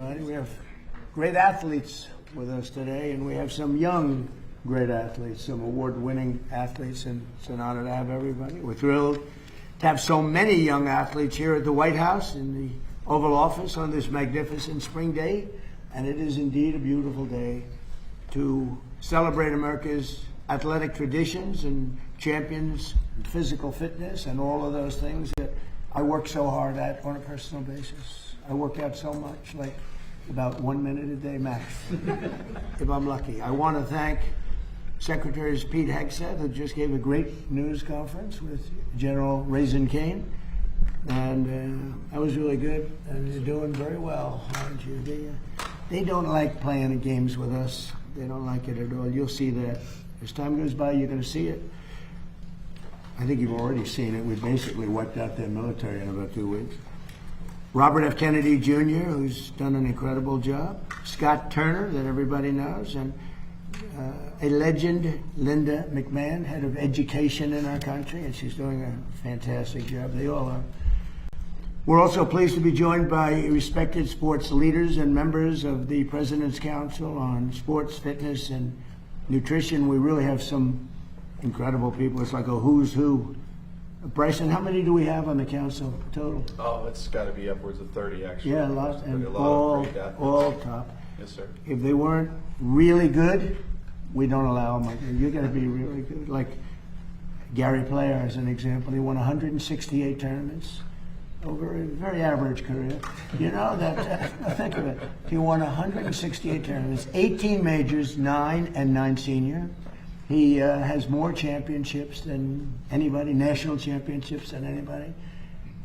We have great athletes with us today, and we have some young great athletes, some award-winning athletes, and it's an honor to have everybody. We're thrilled to have so many young athletes here at the White House in the Oval Office on this magnificent spring day, and it is indeed a beautiful day to celebrate America's athletic traditions and champions in physical fitness and all of those things that I work so hard at on a personal basis. I work out so much, like about 1 minute a day max, if I'm lucky. I want to thank Secretaries Pete Hegseth, who just gave a great news conference with General Raisin Kane, and that was really good, and you're doing very well, aren't you? They don't like playing games with us. They don't like it at all. You'll see that. As time goes by, you're going to see it. I think you've already seen it. We basically wiped out their military in about 2 weeks. Robert F. Kennedy Jr., who's done an incredible job. Scott Turner, that everybody knows, and a legend, Linda McMahon, head of education in our country, and she's doing a fantastic job. They all are. We're also pleased to be joined by respected sports leaders and members of the President's Council on Sports, Fitness, and Nutrition. We really have some incredible people. It's like a who's who. Bryson, how many do we have on the council total? Oh, it's got to be upwards of 30, actually. Yeah, a lot, and all top. Yes, sir. If they weren't really good, we don't allow them. You're going to be really good. Like Gary Player, as an example, he won 168 tournaments over a very average career. You know that? Think of it. He won 168 tournaments, 18 majors, 9 and 9 senior. He has more championships than anybody, national championships than anybody.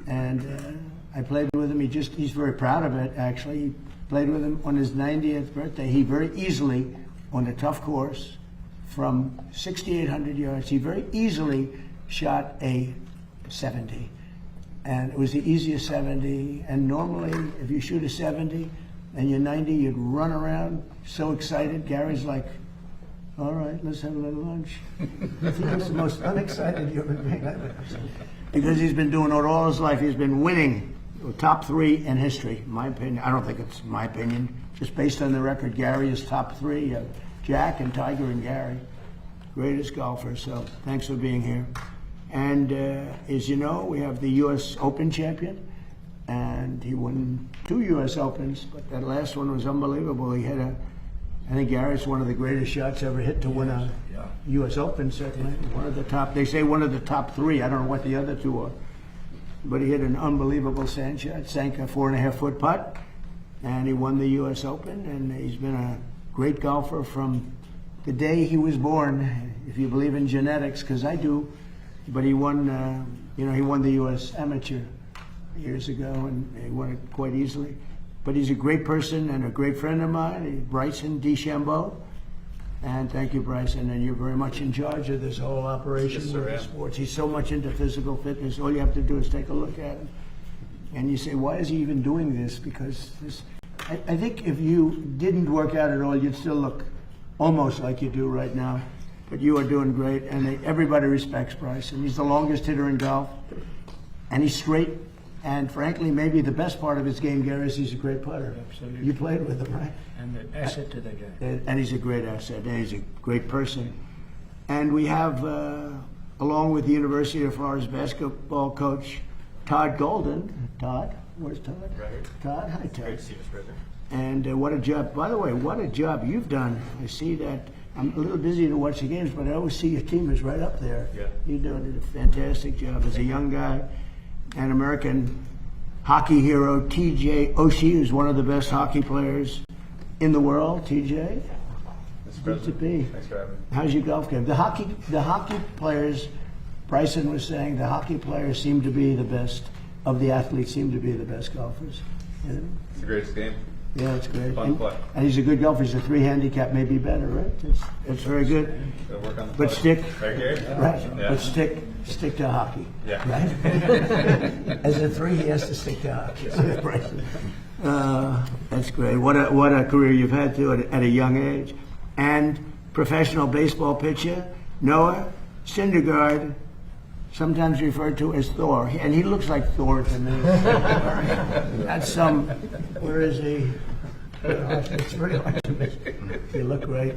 And I played with him. He's very proud of it, actually. He played with him on his 90th birthday. He very easily, on a tough course, from 6,800 yards, he very easily shot a 70. And it was the easiest 70. And normally, if you shoot a 70 and you're 90, you'd run around so excited. Gary's like, all right, let's have a little lunch. I think he's the most unexcited human being I've ever seen. Because he's been doing it all his life. He's been winning top 3 in history, in my opinion. I don't think it's my opinion. Just based on the record, Gary is top 3. Jack and Tiger and Gary, greatest golfers. So thanks for being here. And as you know, we have the U.S. Open champion. And he won 2 U.S. Opens, but that last one was unbelievable. He had I think Gary's one of the greatest shots ever hit to win a U.S. Open, certainly. One of the top, they say one of the top 3. I don't know what the other 2 are. But he hit an unbelievable sand shot, sank a 4.5-foot putt, and he won the U.S. Open. And he's been a great golfer from the day he was born, if you believe in genetics, because I do. But he won, he won the U.S. Amateur years ago, and he won it quite easily. But he's a great person and a great friend of mine, Bryson DeChambeau. And thank you, Bryson. And you're very much in charge of this whole operation with the sports. He's so much into physical fitness. All you have to do is take a look at him. And you say, why is he even doing this? Because I think if you didn't work out at all, you'd still look almost like you do right now. But you are doing great. And everybody respects Bryson. He's the longest hitter in golf. And he's straight. And frankly, maybe the best part of his game, Gary, is he's a great putter. Absolutely. You played with him, right? And an asset to the game. And he's a great asset, and he's a great person. And we have, along with the University of Florida's basketball coach, Todd Golden. Todd, where's Todd? Right here. Todd, hi, Todd. Great to see you, brother. And what a job, by the way, what a job you've done. I see that. I'm a little busy to watch the games, but I always see your team is right up there. Yeah. You're doing a fantastic job as a young guy. An American hockey hero, T.J. Oshie, who's one of the best hockey players in the world. T.J., good to be. Thanks for having me. How's your golf game? The hockey players, Bryson was saying, the hockey players seem to be the best, of the athletes seem to be the best golfers. It's the greatest game. Yeah, it's great. Fun to play. And he's a good golfer. He's a 3 handicap, maybe better, right? It's very good. Gotta work on the But putt. stick, Right here? right? Yeah. But stick to hockey. Yeah. Right? As a 3, he has to stick to hockey. That's great. What a career you've had too at a young age. And professional baseball pitcher Noah Syndergaard, sometimes referred to as Thor, and he looks like Thor to me. That's where is he? It's very hard to miss. You look great.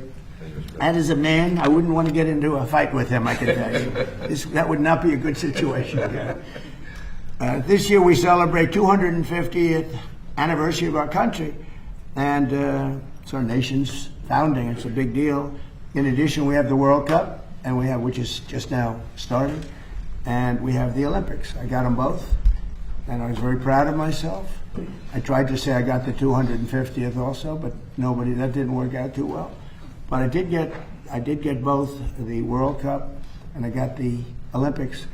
And as a man, I wouldn't want to get into a fight with him, I can tell you. That would not be a good situation. This year we celebrate 250th anniversary of our country. And it's our nation's founding. It's a big deal. In addition, we have the World Cup, and which is just now started, and we have the Olympics. I got them both, and I was very proud of myself. I tried to say I got the 250th also, but that didn't work out too well. But I did get both the World Cup and I got the Olympics,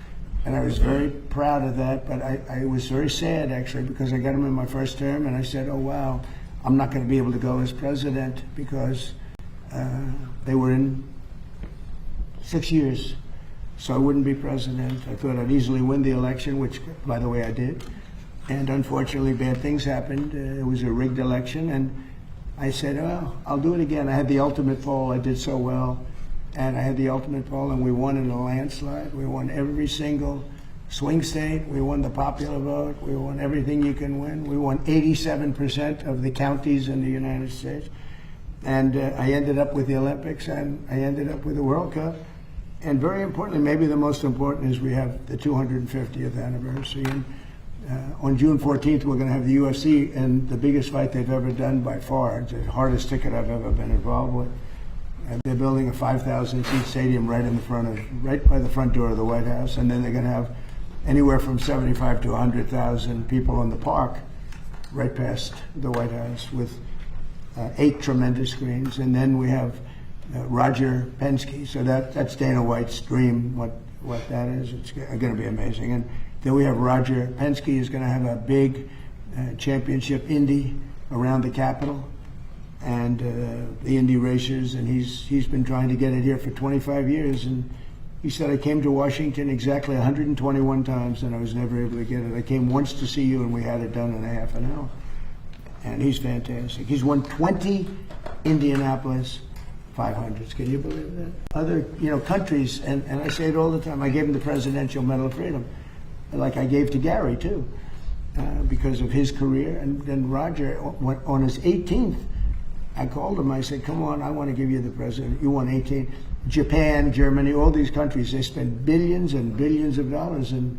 and I was very proud of that. But I was very sad actually because I got them in my first term, and I said, "Oh wow, I'm not going to be able to go as president because they were in 6 years, so I wouldn't be president." I thought I'd easily win the election, which, by the way, I did. And unfortunately, bad things happened. It was a rigged election, and I said, "Oh, I'll do it again." I had the ultimate poll. I did so well, and I had the ultimate poll, and we won in a landslide. We won every single swing state. We won the popular vote. We won everything you can win. We won 87% of the counties in the United States. And I ended up with the Olympics, and I ended up with the World Cup. And very importantly, maybe the most important, is we have the 250th anniversary. And on June 14th, we're going to have the UFC, and the biggest fight they've ever done by far. It's the hardest ticket I've ever been involved with. And they're building a 5,000-seat stadium right by the front door of the White House, and then they're going to have anywhere from 75 to 100,000 people in the park right past the White House with 8 tremendous screens. And then we have Roger Penske. So that's Dana White's dream, what that is. It's going to be amazing. And then we have Roger Penske is going to have a big championship Indy around the Capitol and the Indy racers. And he's been trying to get it here for 25 years. And he said, "I came to Washington exactly 121 times, and I was never able to get it. I came once to see you, and we had it done in a half an hour." And he's fantastic. He's won 20 Indianapolis 500s. Can you believe that? Other, countries, and I say it all the time, I gave him the Presidential Medal of Freedom, like I gave to Gary, too, because of his career. And then Roger, on his 18th, I called him. I said, "Come on, I want to give you the president. You won 18. Japan, Germany, all these countries, they spend billions and billions of dollars, and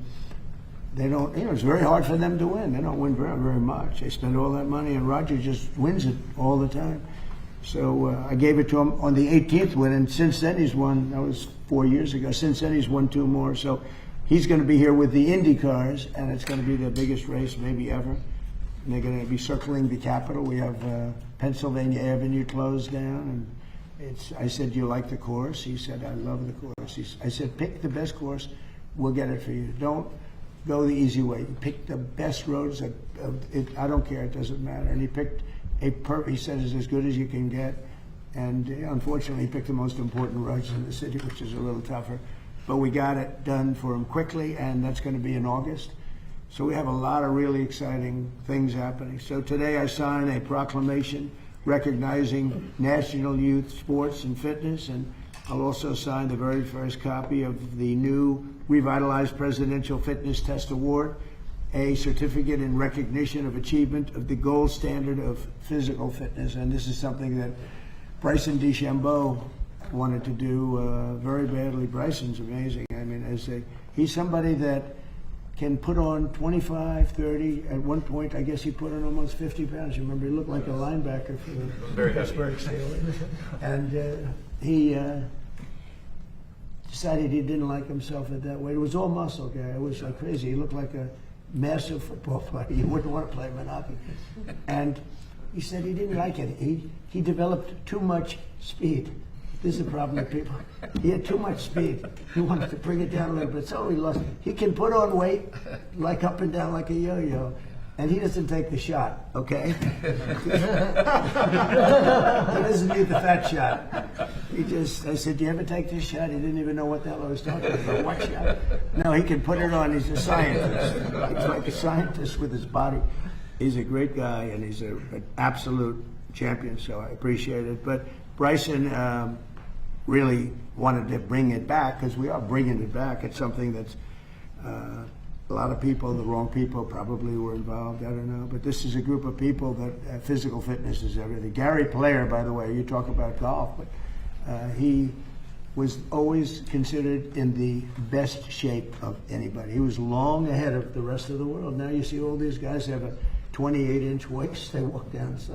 they don't, it's very hard for them to win. They don't win very, very much. They spend all that money, and Roger just wins it all the time." So I gave it to him on the 18th win, and since then he's won, that was 4 years ago, since then he's won 2 more. So he's going to be here with the Indy cars, and it's going to be the biggest race maybe ever. And they're going to be circling the Capitol. We have Pennsylvania Avenue closed down, and I said, "Do you like the course?" He said, "I love the course." I said, "Pick the best course. We'll get it for you. Don't go the easy way. Pick the best roads. I don't care. It doesn't matter." And he picked he said it's as good as you can get. And unfortunately, he picked the most important roads in the city, which is a little tougher. But we got it done for him quickly, and that's going to be in August. So we have a lot of really exciting things happening. So today I signed a proclamation recognizing National Youth Sports and Fitness, and I'll also sign the very first copy of the new revitalized Presidential Fitness Test Award, a certificate in recognition of achievement of the gold standard of physical fitness. And this is something that Bryson DeChambeau wanted to do very badly. Bryson's amazing. I mean, he's somebody that can put on 25, 30. At one point, I guess he put on almost 50 pounds. You remember, he looked like a linebacker for the Pittsburgh Steelers. And he decided he didn't like himself at that weight. It was all muscle, guy. It was like crazy. He looked like a massive football player. You wouldn't want to play Monopoly. And he said he didn't like it. He developed too much speed. This is the problem with people. He had too much speed. He wanted to bring it down a little bit, so he lost. He can put on weight, like up and down like a yo-yo, and he doesn't take the shot, okay? He doesn't need the fat shot. I said, "Do you ever take this shot?" He didn't even know what the hell I was talking about. What shot? No, he can put it on. He's a scientist. He's like a scientist with his body. He's a great guy, and he's an absolute champion, so I appreciate it. But Bryson really wanted to bring it back, because we are bringing it back. It's something that's a lot of people, the wrong people probably were involved, I don't know. But this is a group of people that physical fitness is everything. Gary Player, by the way, you talk about golf, but he was always considered in the best shape of anybody. He was long ahead of the rest of the world. Now you see all these guys have a 28-inch waist. They walk down, it's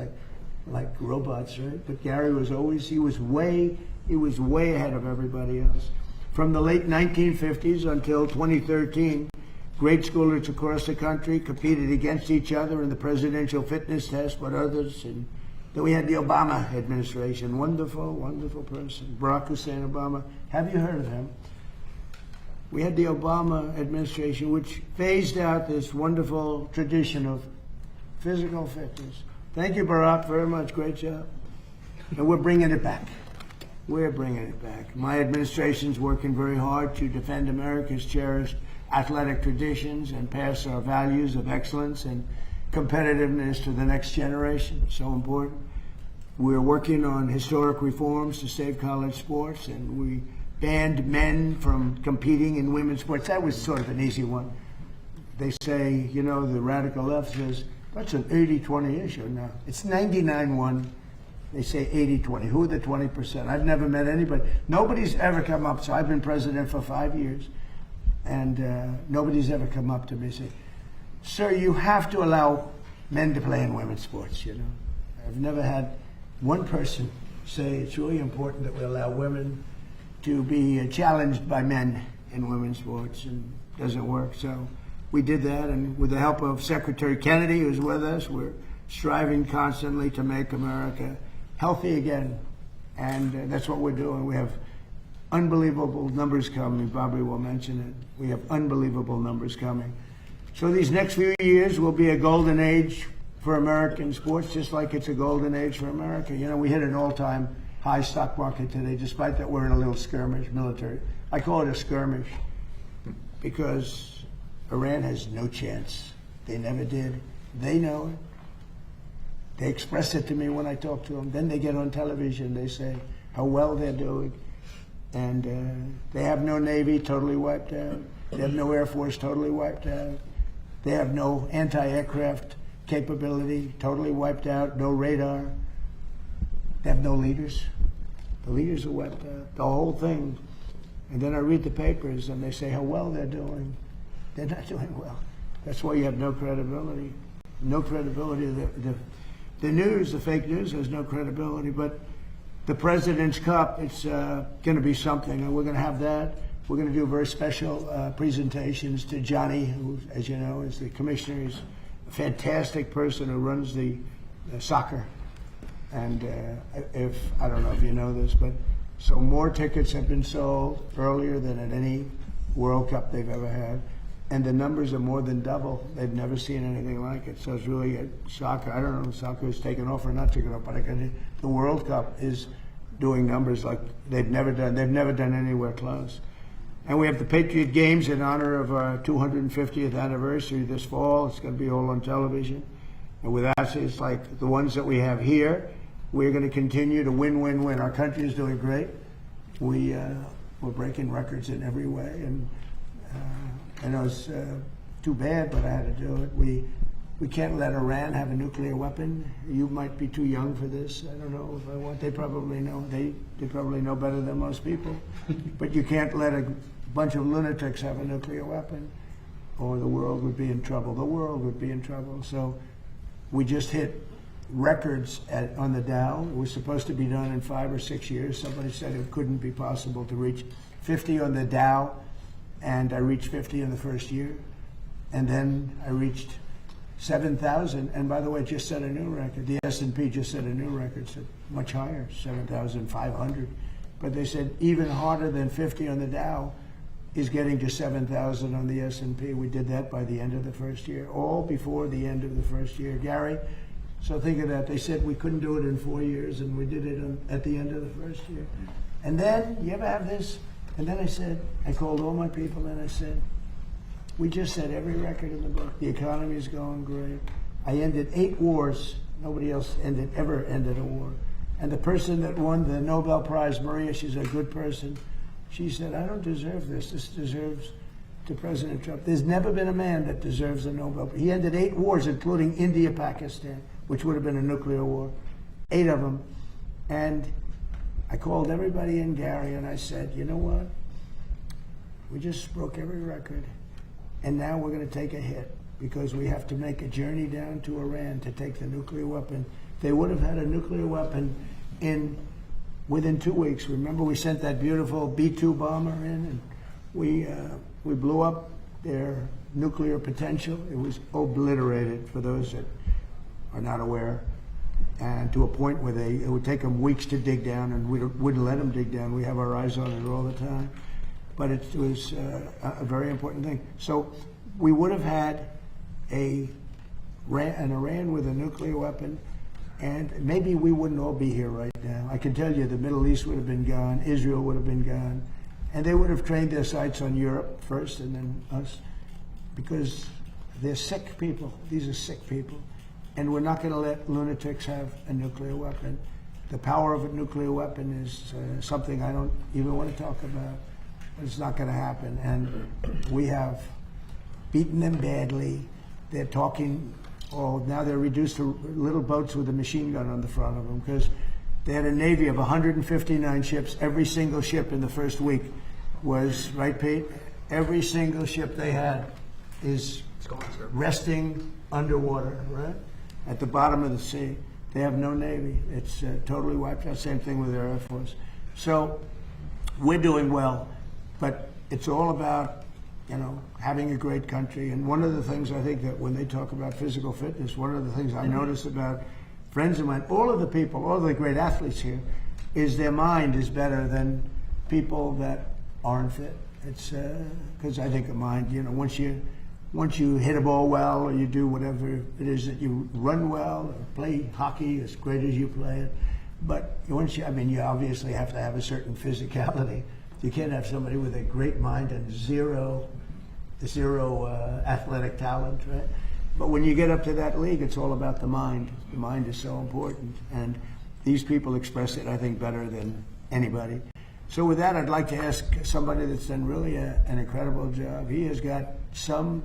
like robots, right? But Gary was always, he was way ahead of everybody else. From the late 1950s until 2013, grade schoolers across the country competed against each other in the presidential fitness test with others. And then we had the Obama administration. Wonderful, wonderful person. Barack Hussein Obama. Have you heard of him? We had the Obama administration, which phased out this wonderful tradition of physical fitness. Thank you, Barack, very much. Great job. And we're bringing it back. We're bringing it back. My administration's working very hard to defend America's cherished athletic traditions and pass our values of excellence and competitiveness to the next generation. So important. We're working on historic reforms to save college sports, and we banned men from competing in women's sports. That was sort of an easy one. They say, you know, the radical left says, that's an 80-20 issue now. It's 99-1. They say 80-20. Who are the 20%? I've never met anybody. Nobody's ever come up. So I've been president for 5 years, and nobody's ever come up to me and say, sir, you have to allow men to play in women's sports, you know. I've never had one person say it's really important that we allow women to be challenged by men in women's sports, and it doesn't work. So we did that, and with the help of Secretary Kennedy, who's with us, we're striving constantly to make America healthy again. And that's what we're doing. We have unbelievable numbers coming. Bobby will mention it. We have unbelievable numbers coming. So these next few years will be a golden age for American sports, just like it's a golden age for America. You know, we hit an all-time high stock market today, despite that we're in a little skirmish, military. I call it a skirmish because Iran has no chance. They never did. They know it. They express it to me when I talk to them. Then they get on television. They say how well they're doing. And they have no Navy, totally wiped out. They have no Air Force, totally wiped out. They have no anti-aircraft capability, totally wiped out, no radar. They have no leaders. The leaders are wiped out, the whole thing. And then I read the papers and they say how well they're doing. They're not doing well. That's why you have no credibility. No credibility. The news, the fake news, has no credibility. But the President's Cup, it's going to be something, and we're going to have that. We're going to do very special presentations to Johnny, who, as you know, is the commissioner. He's a fantastic person who runs the soccer. And if I don't know if you know this, but so more tickets have been sold earlier than at any World Cup they've ever had. And the numbers are more than double. They've never seen anything like it. So it's really soccer. I don't know if soccer is taken off or not taken off, but the World Cup is doing numbers like they've never done. They've never done anywhere close. And we have the Patriot Games in honor of our 250th anniversary this fall. It's going to be all on television. And with us, it's like the ones that we have here. We're going to continue to win. Our country is doing great. We're breaking records in every way. And I know it's too bad, but I had to do it. We can't let Iran have a nuclear weapon. You might be too young for this. I don't know if I want. They probably know. They probably know better than most people. But you can't let a bunch of lunatics have a nuclear weapon, or the world would be in trouble. The world would be in trouble. So we just hit records on the Dow. It was supposed to be done in 5 or 6 years. Somebody said it couldn't be possible to reach 50 on the Dow, and I reached 50 in the first year. And then I reached 7,000, and by the way, it just set a new record. The S&P just set a new record, so much higher, 7,500. But they said even harder than 50 on the Dow is getting to 7,000 on the S&P. We did that by the end of the first year, all before the end of the first year. Gary, so think of that. They said we couldn't do it in 4 years, and we did it at the end of the first year. And then, you ever have this? And then I called all my people and I said, we just set every record in the book. The economy is going great. I ended 8 wars. Nobody else ever ended a war. And the person that won the Nobel Prize, Maria, she's a good person. She said, I don't deserve this. This deserves to President Trump. There's never been a man that deserves a Nobel. He ended 8 wars, including India-Pakistan, which would have been a nuclear war. 8 of them. And I called everybody in, Gary, and I said, you know what? We just broke every record, and now we're going to take a hit because we have to make a journey down to Iran to take the nuclear weapon. They would have had a nuclear weapon within 2 weeks. Remember, we sent that beautiful B-2 bomber in, and we blew up their nuclear potential. It was obliterated, for those that are not aware, and to a point where it would take them weeks to dig down, and we wouldn't let them dig down. We have our eyes on it all the time. But it was a very important thing. So we would have had an Iran with a nuclear weapon, and maybe we wouldn't all be here right now. I can tell you the Middle East would have been gone, Israel would have been gone, and they would have trained their sights on Europe first and then us, because they're sick people. These are sick people. And we're not going to let lunatics have a nuclear weapon. The power of a nuclear weapon is something I don't even want to talk about. It's not going to happen. And we have beaten them badly. They're talking, now they're reduced to little boats with a machine gun on the front of them, because they had a Navy of 159 ships. Every single ship in the first week was, right, Pete? Every single ship they had is resting underwater, right? At the bottom of the sea. They have no Navy. It's totally wiped out. Same thing with their Air Force. So we're doing well, but it's all about, having a great country. And one of the things I think that when they talk about physical fitness, one of the things I notice about friends of mine, all of the great athletes here, is their mind is better than people that aren't fit. It's because I think a mind, once you hit a ball well, or you do whatever it is that you run well, or play hockey as great as you play it, but you obviously have to have a certain physicality. You can't have somebody with a great mind and zero athletic talent, right? But when you get up to that league, it's all about the mind. The mind is so important, and these people express it, I think, better than anybody. So with that, I'd like to ask somebody that's done really an incredible job. He has got some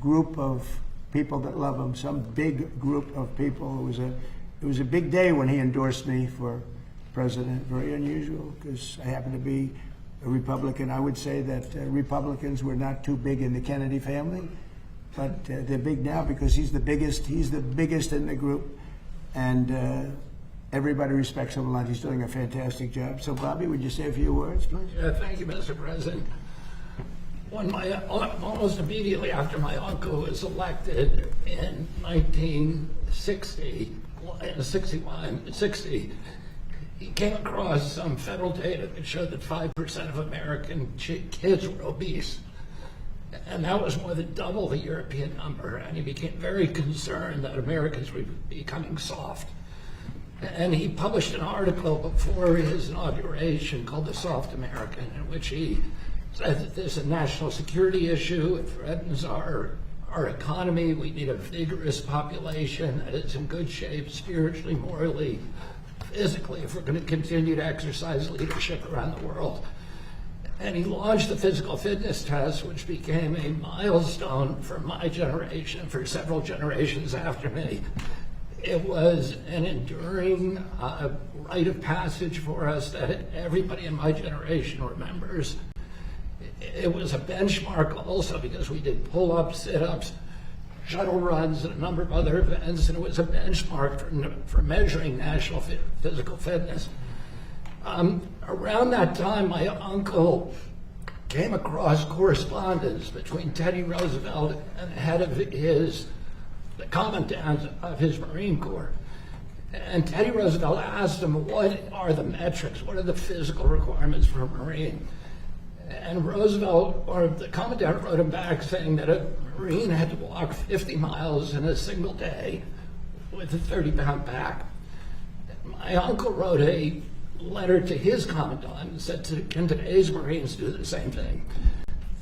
group of people that love him, some big group of people. It was a big day when he endorsed me for president. Very unusual, because I happen to be a Republican. I would say that Republicans were not too big in the Kennedy family, but they're big now because he's the biggest in the group, and everybody respects him a lot. He's doing a fantastic job. So, Bobby, would you say a few words, please? Yeah, thank you, Mr. President. Almost immediately after my uncle was elected in 1960, he came across some federal data that showed that 5% of American kids were obese. And that was more than double the European number. And he became very concerned that Americans were becoming soft. And he published an article before his inauguration called The Soft American, in which he said that there's a national security issue. It threatens our economy. We need a vigorous population that is in good shape spiritually, morally, physically, if we're going to continue to exercise leadership around the world. And he launched the physical fitness test, which became a milestone for my generation, for several generations after me. It was an enduring rite of passage for us that everybody in my generation remembers. It was a benchmark also because we did pull-ups, sit-ups, shuttle runs, and a number of other events, and it was a benchmark for measuring national physical fitness. Around that time, my uncle came across correspondence between Teddy Roosevelt and the head of the commandant of his Marine Corps. And Teddy Roosevelt asked him, what are the metrics? What are the physical requirements for a Marine? And Roosevelt, or the commandant, wrote him back saying that a Marine had to walk 50 miles in a single day with a 30-pound pack. My uncle wrote a letter to his commandant and said, can today's Marines do the same thing?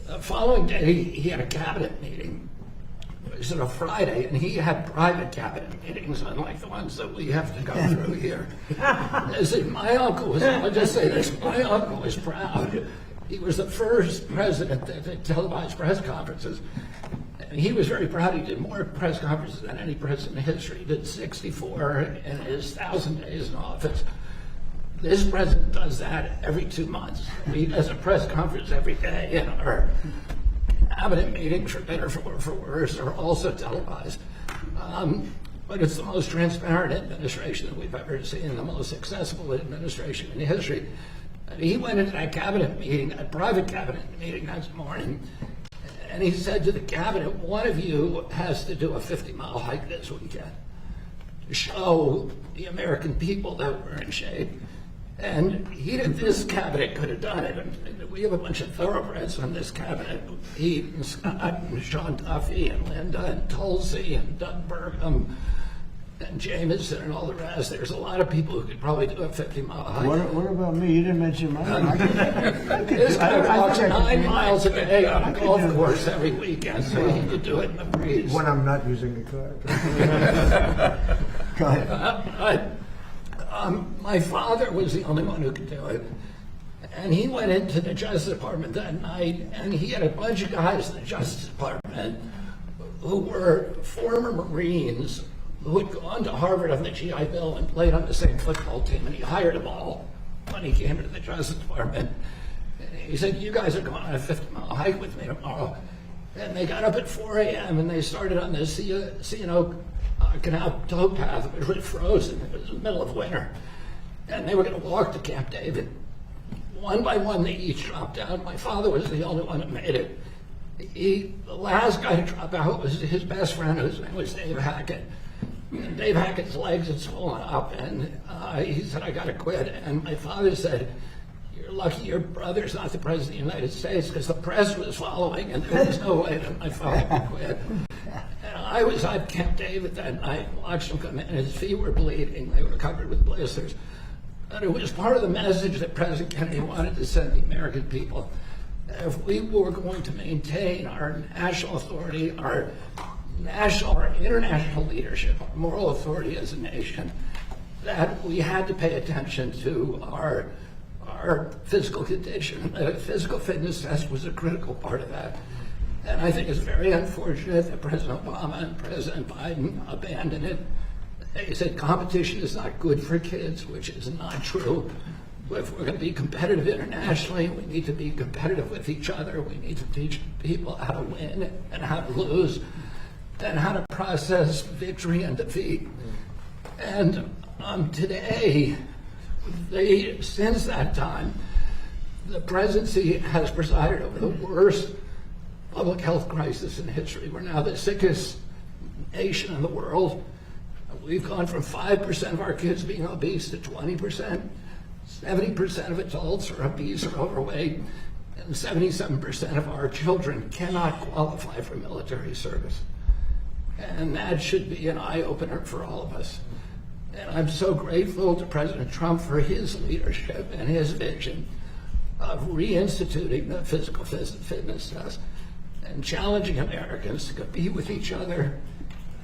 The following day, he had a cabinet meeting. It was on a Friday, and he had private cabinet meetings, unlike the ones that we have to go through here. My uncle was, I'll just say this, my uncle was proud. He was the first president that did televised press conferences. And he was very proud. He did more press conferences than any president in history. He did 64 in his 1,000 days in office. This president does that every 2 months. He does a press conference every day, and our cabinet meetings, for better or for worse, are also televised. But it's the most transparent administration that we've ever seen, the most accessible administration in history. And he went into that cabinet meeting, that private cabinet meeting next morning, and he said to the cabinet, one of you has to do a 50-mile hike this weekend to show the American people that we're in shape. And this cabinet could have done it. And we have a bunch of thoroughbreds on this cabinet. Pete and Scott and Sean Duffy and Linda and Tulsi and Doug Burkham and Jameson and all the rest. There's a lot of people who could probably do a 50-mile hike. What about me? You didn't mention mine. This guy walks 9 miles a day on a golf course every weekend, so he could do it in the breeze. When I'm not using the car. Go ahead. My father was the only one who could do it. And he went into the Justice Department that night, and he had a bunch of guys in the Justice Department who were former Marines who had gone to Harvard on the GI Bill and played on the same football team, and he hired them all when he came to the Justice Department. And he said, you guys are going on a 50-mile hike with me tomorrow. And they got up at 4 a.m. and they started on the C&O Canal towpath, which was frozen. It was the middle of winter. And they were going to walk to Camp David. One by one, they each dropped out. My father was the only one who made it. The last guy to drop out was his best friend, whose name was Dave Hackett. And Dave Hackett's legs had swollen up, and he said, I got to quit. And my father said, you're lucky your brother's not the president of the United States, because the press was following, and there was no way that my father could quit. And I was at Camp David that night, watched him come in, and his feet were bleeding. They were covered with blisters. And it was part of the message that President Kennedy wanted to send the American people. If we were going to maintain our national authority, our international leadership, our moral authority as a nation, that we had to pay attention to our physical condition. The physical fitness test was a critical part of that. And I think it's very unfortunate that President Obama and President Biden abandoned it. They said competition is not good for kids, which is not true. If we're going to be competitive internationally, we need to be competitive with each other. We need to teach people how to win and how to lose and how to process victory and defeat. And today, since that time, the presidency has presided over the worst public health crisis in history. We're now the sickest nation in the world. We've gone from 5% of our kids being obese to 20%. 70% of adults are obese or overweight, and 77% of our children cannot qualify for military service. And that should be an eye-opener for all of us. And I'm so grateful to President Trump for his leadership and his vision of reinstituting the physical fitness test and challenging Americans to compete with each other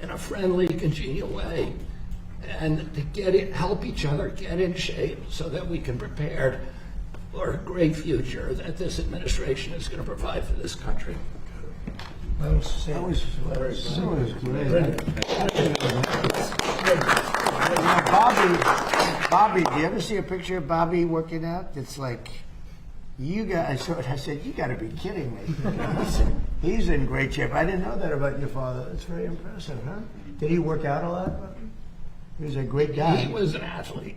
in a friendly, congenial way, and to help each other get in shape so that we can prepare for a great future that this administration is going to provide for this country. That was great. Bobby, do you ever see a picture of Bobby working out? It's like, I said, you got to be kidding me. He's in great shape. I didn't know that about your father. That's very impressive, huh? Did he work out a lot, Bobby? He was a great guy. He was an athlete.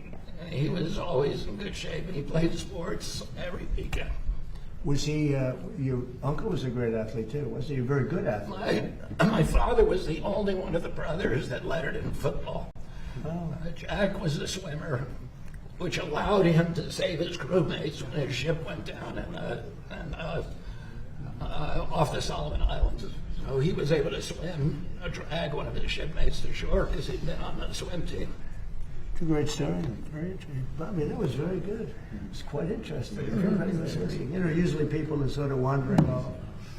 He was always in good shape, and he played sports every weekend. Was he, your uncle was a great athlete too, wasn't he? A very good athlete. My father was the only one of the brothers that lettered in football. Oh. Jack was a swimmer, which allowed him to save his crewmates when his ship went down off the Solomon Islands. So he was able to swim, drag one of his shipmates to shore because he'd been on the swim team. It's a great story. Very interesting. Bobby, that was very good. It's quite interesting. Everybody was listening. Usually people are sort of wandering off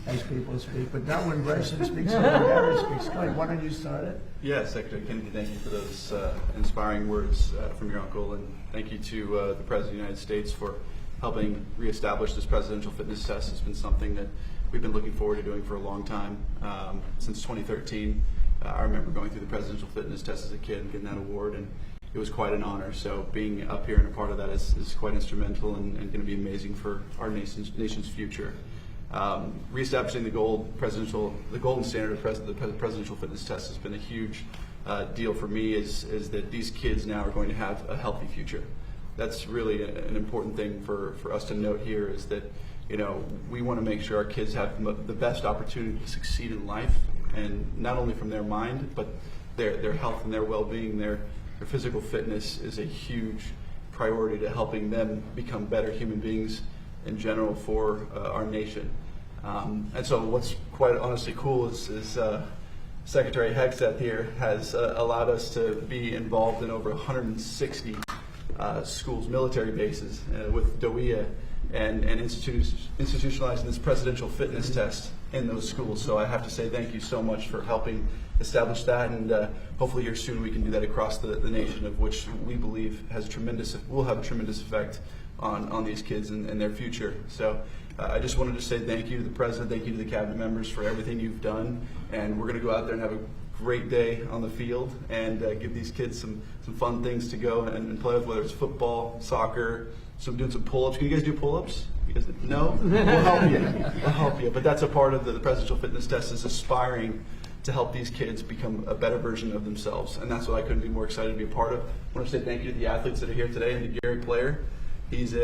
as people speak, but not when Bryson speaks or when Gary speaks. Go ahead, why don't you start it? Yes, Secretary Kennedy, thank you for those inspiring words from your uncle, and thank you to the President of the United States for helping reestablish this presidential fitness test has been something that we've been looking forward to doing for a long time, since 2013. I remember going through the presidential fitness test as a kid and getting that award, and it was quite an honor. So being up here and a part of that is quite instrumental and going to be amazing for our nation's future. Reestablishing the golden standard of the presidential fitness test has been a huge deal for me. Is that these kids now are going to have a healthy future. That's really an important thing for us to note here. Is that we want to make sure our kids have the best opportunity to succeed in life, and not only from their mind, but their health and their well-being. Their physical fitness is a huge priority to helping them become better human beings in general for our nation. And so what's quite honestly cool is Secretary Hegseth here has allowed us to be involved in over 160 schools, military bases with DOEA, and institutionalizing this presidential fitness test in those schools. So I have to say thank you so much for helping establish that, and hopefully here soon we can do that across the nation, of which we believe will have a tremendous effect on these kids and their future. So I just wanted to say thank you to the President, thank you to the Cabinet members for everything you've done, and we're going to go out there and have a great day on the field and give these kids some fun things to go and play with, whether it's football, soccer, doing some pull-ups. Can you guys do pull-ups? No? We'll help you. We'll help you. But that's a part of the presidential fitness test, is aspiring to help these kids become a better version of themselves. And that's what I couldn't be more excited to be a part of. I want to say thank you to the athletes that are here today and to Gary Player. He's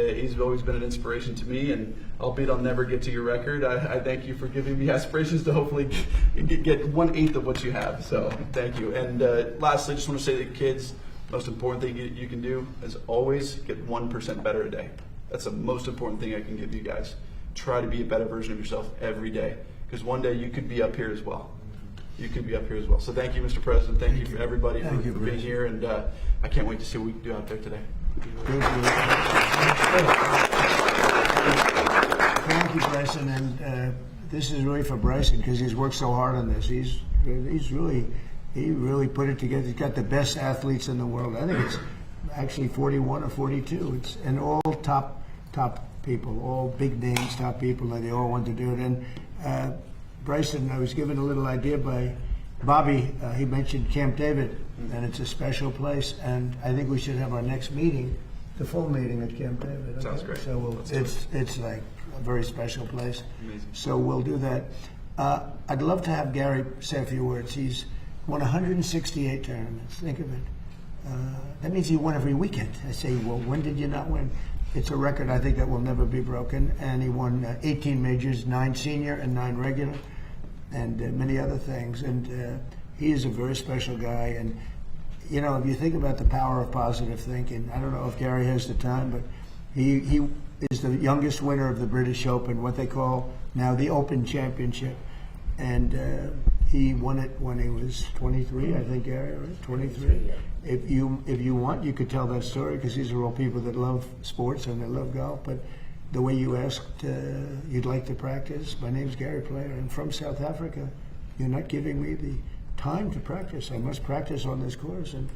always been an inspiration to me, and albeit I'll never get to your record, I thank you for giving me aspirations to hopefully get 1/8 of what you have. So thank you. And lastly, I just want to say to the kids, most important thing you can do is always get 1% better a day. That's the most important thing I can give you guys. Try to be a better version of yourself every day, because one day you could be up here as well. You could be up here as well. So thank you, Mr. President. Thank you for everybody for being here, and I can't wait to see what we can do out there today. Thank you, Bryson. And this is really for Bryson, because he's worked so hard on this. He really put it together. He's got the best athletes in the world. I think it's actually 41 or 42. And all top people, all big names, top people, and they all want to do it. And Bryson, I was given a little idea by Bobby. He mentioned Camp David, and it's a special place. And I think we should have our next meeting, the full meeting at Camp David. Okay? Sounds great. So it's like a very special place. Amazing. So we'll do that. I'd love to have Gary say a few words. He's won 168 tournaments. Think of it. That means he won every weekend. I say, well, when did you not win? It's a record I think that will never be broken. And he won 18 majors, 9 senior and 9 regular, and many other things. And he is a very special guy. And if you think about the power of positive thinking, I don't know if Gary has the time, but he is the youngest winner of the British Open, what they call now the Open Championship. And he won it when he was 23, I think, Gary, right? 23. Yeah. If you want, you could tell that story, because these are all people that love sports and they love golf. But the way you asked, you'd like to practice. My name's Gary Player. I'm from South Africa. You're not giving me the time to practice. I must practice on this course. And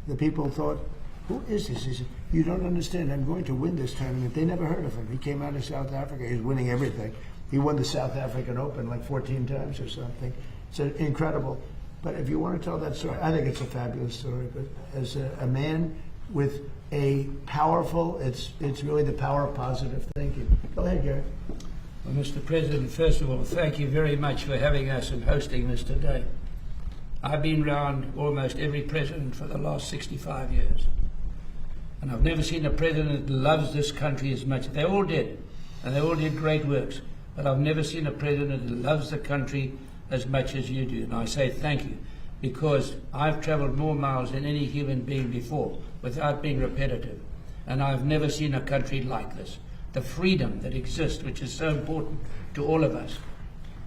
the people thought, who is this? He said, you don't understand. I'm going to win this tournament. They never heard of him. He came out of South Africa. He was winning everything. He won the South African Open like 14 times or something. It's incredible. But if you want to tell that story, I think it's a fabulous story. But as a man with a powerful, it's really the power of positive thinking. Go ahead, Gary. Well, Mr. President, first of all, thank you very much for having us and hosting this today. I've been around almost every president for the last 65 years. And I've never seen a president that loves this country as much. They all did, and they all did great works. But I've never seen a president that loves the country as much as you do. And I say thank you, because I've traveled more miles than any human being before without being repetitive. And I've never seen a country like this. The freedom that exists, which is so important to all of us.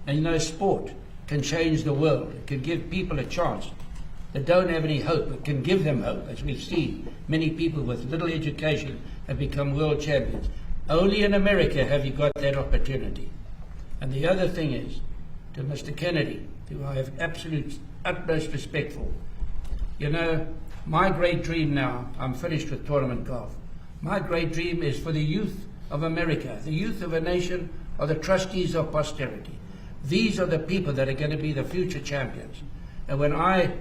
And sport can change the world. It can give people a chance that don't have any hope. It can give them hope, as we've seen. Many people with little education have become world champions. Only in America have you got that opportunity. And the other thing is, to Mr. Kennedy, who I have utmost respect for. My great dream now, I'm finished with tournament golf. My great dream is for the youth of America. The youth of a nation are the trustees of posterity. These are the people that are going to be the future champions. And when I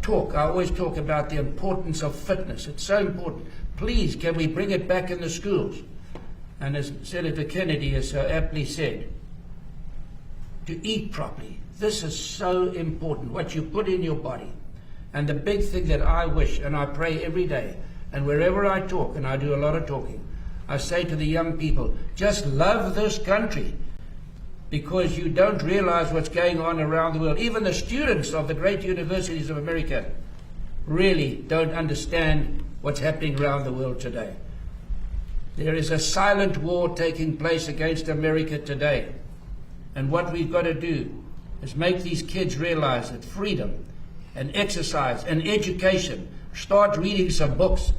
talk, I always talk about the importance of fitness. It's so important. Please, can we bring it back in the schools? And as Senator Kennedy has so aptly said, to eat properly. This is so important, what you put in your body. And the big thing that I wish, and I pray every day, and wherever I talk, and I do a lot of talking, I say to the young people, just love this country, because you don't realize what's going on around the world. Even the students of the great universities of America really don't understand what's happening around the world today. There is a silent war taking place against America today. And what we've got to do is make these kids realize that freedom and exercise and education, start reading some books.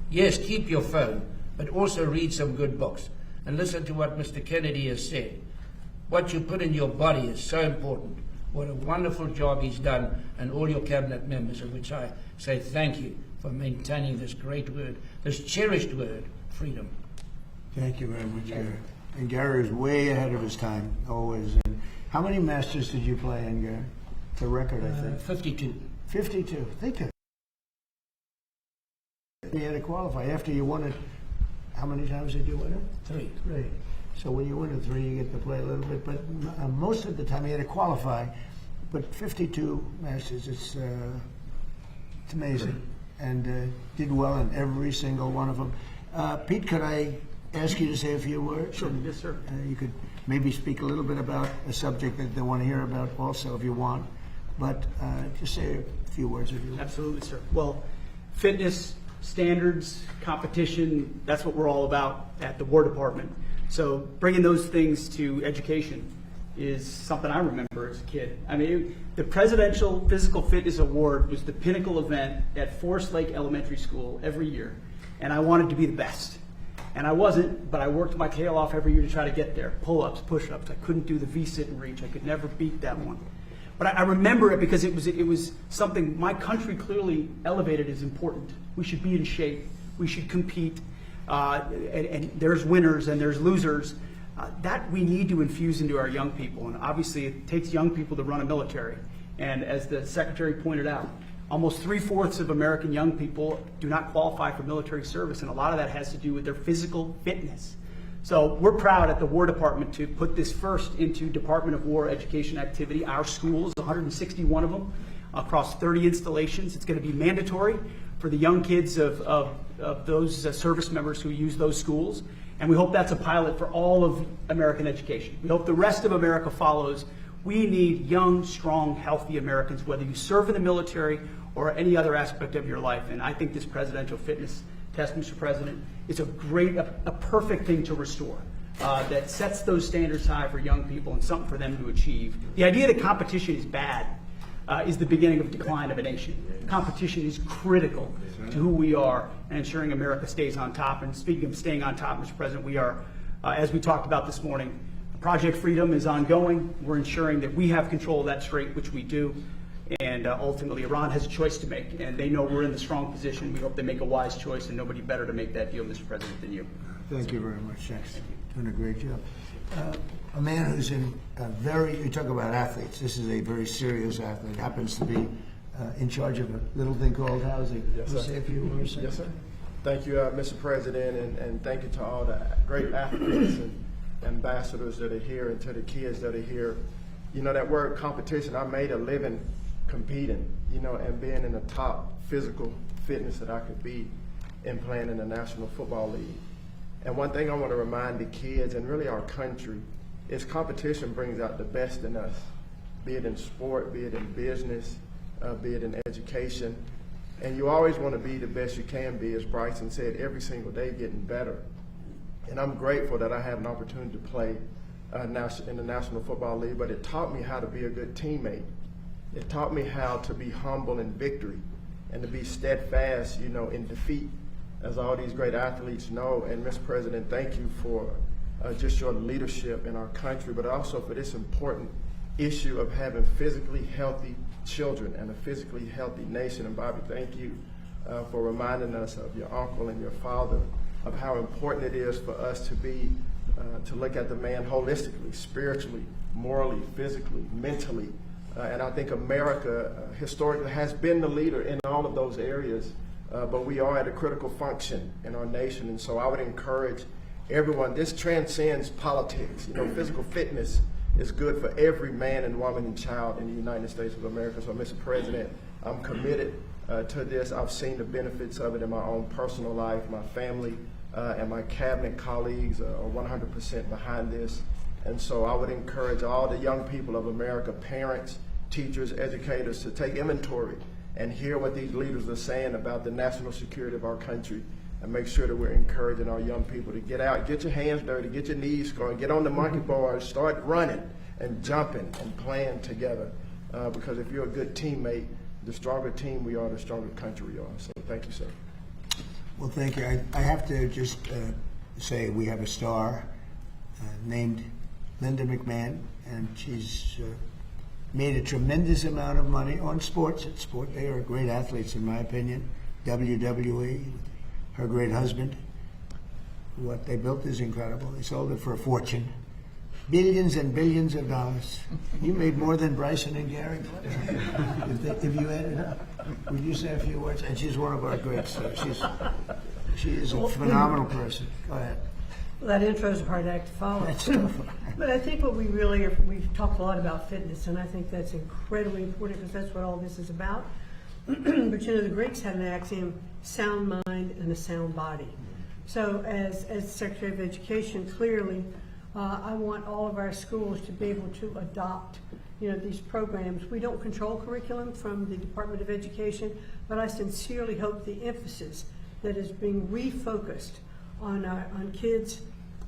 Yes, keep your phone, but also read some good books. And listen to what Mr. Kennedy has said. What you put in your body is so important. What a wonderful job he's done, and all your cabinet members, of which I say thank you for maintaining this great word, this cherished word, freedom. Thank you very much, Gary. And Gary is way ahead of his time, always. And how many Masters did you play in, Gary? The record, I think. 52. 52. Think of it. You had to qualify. After you won it, how many times did you win it? 3. 3. So when you win it 3, you get to play a little bit. But most of the time, you had to qualify. But 52 Masters, it's amazing. And did well in every single one of them. Pete, could I ask you to say a few words? Sure. Yes, sir. You could maybe speak a little bit about a subject that they want to hear about also, if you want. But just say a few words if you want. Absolutely, sir. Well, fitness, standards, competition, that's what we're all about at the War Department. So bringing those things to education is something I remember as a kid. I mean, the Presidential Physical Fitness Award was the pinnacle event at Forest Lake Elementary School every year, and I wanted to be the best. And I wasn't, but I worked my tail off every year to try to get there. Pull-ups, push-ups. I couldn't do the V-sit and reach. I could never beat that one. But I remember it because it was something my country clearly elevated as important. We should be in shape. We should compete. And there's winners and there's losers. That we need to infuse into our young people. And obviously it takes young people to run a military. And as the Secretary pointed out, almost 3/4 of American young people do not qualify for military service, and a lot of that has to do with their physical fitness. So we're proud at the War Department to put this first into Department of War education activity. Our schools, 161 of them, across 30 installations. It's going to be mandatory for the young kids of those service members who use those schools, and we hope that's a pilot for all of American education. We hope the rest of America follows. We need young, strong, healthy Americans, whether you serve in the military or any other aspect of your life. And I think this presidential fitness test, Mr. President, is a perfect thing to restore that sets those standards high for young people and something for them to achieve. The idea that competition is bad is the beginning of decline of a nation. Competition is critical to who we are and ensuring America stays on top. And speaking of staying on top, Mr. President, we are, as we talked about this morning, Project Freedom is ongoing. We're ensuring that we have control of that strait, which we do. And ultimately, Iran has a choice to make, and they know we're in the strong position. We hope they make a wise choice, and nobody better to make that deal, Mr. President, than you. Thank you very much. Thanks. Doing a great job. A man who's in you talk about athletes. This is a very serious athlete. Happens to be in charge of a little thing called housing. Yes, sir. Say a few words. Yes, sir. Thank you, Mr. President, and thank you to all the great athletes and ambassadors that are here and to the kids that are here. You know, that word competition, I made a living competing, you know, and being in the top physical fitness that I could be in playing in the National Football League. And one thing I want to remind the kids and really our country is competition brings out the best in us, be it in sport, be it in business, be it in education. And you always want to be the best you can be, as Bryson said, every single day getting better. And I'm grateful that I had an opportunity to play in the National Football League, but it taught me how to be a good teammate. It taught me how to be humble in victory and to be steadfast, you know, in defeat, as all these great athletes know. And Mr. President, thank you for just your leadership in our country, but also for this important issue of having physically healthy children and a physically healthy nation. And Bobby, thank you for reminding us of your uncle and your father of how important it is for us to look at the man holistically, spiritually, morally, physically, mentally. And I think America historically has been the leader in all of those areas, but we are at a critical function in our nation. And so I would encourage everyone, this transcends politics. Physical fitness is good for every man and woman and child in the United States of America. So, Mr. President, I'm committed to this. I've seen the benefits of it in my own personal life. My family and my cabinet colleagues are 100% behind this. And so I would encourage all the young people of America, parents, teachers, educators, to take inventory and hear what these leaders are saying about the national security of our country, and make sure that we're encouraging our young people to get out, get your hands dirty, get your knees going, get on the monkey bars, start running and jumping and playing together. Because if you're a good teammate, the stronger team we are, the stronger country we are. So thank you, sir. Well, thank you. I have to just say we have a star named Linda McMahon, and she's made a tremendous amount of money on sports. At sport, they are great athletes, in my opinion. WWE, her great husband. What they built is incredible. They sold it for a fortune. Billions and billions of dollars. You made more than Bryson and Gary. If you add it up, would you say a few words? And she's one of our greats. She is a phenomenal person. Go ahead. Well, that intro is a hard act to follow. That's tough. But I think what we've talked a lot about fitness, and I think that's incredibly important because that's what all this is about. But the Greeks had an axiom: sound mind and a sound body. So as Secretary of Education, clearly, I want all of our schools to be able to adopt these programs. We don't control curriculum from the Department of Education, but I sincerely hope the emphasis that is being refocused on kids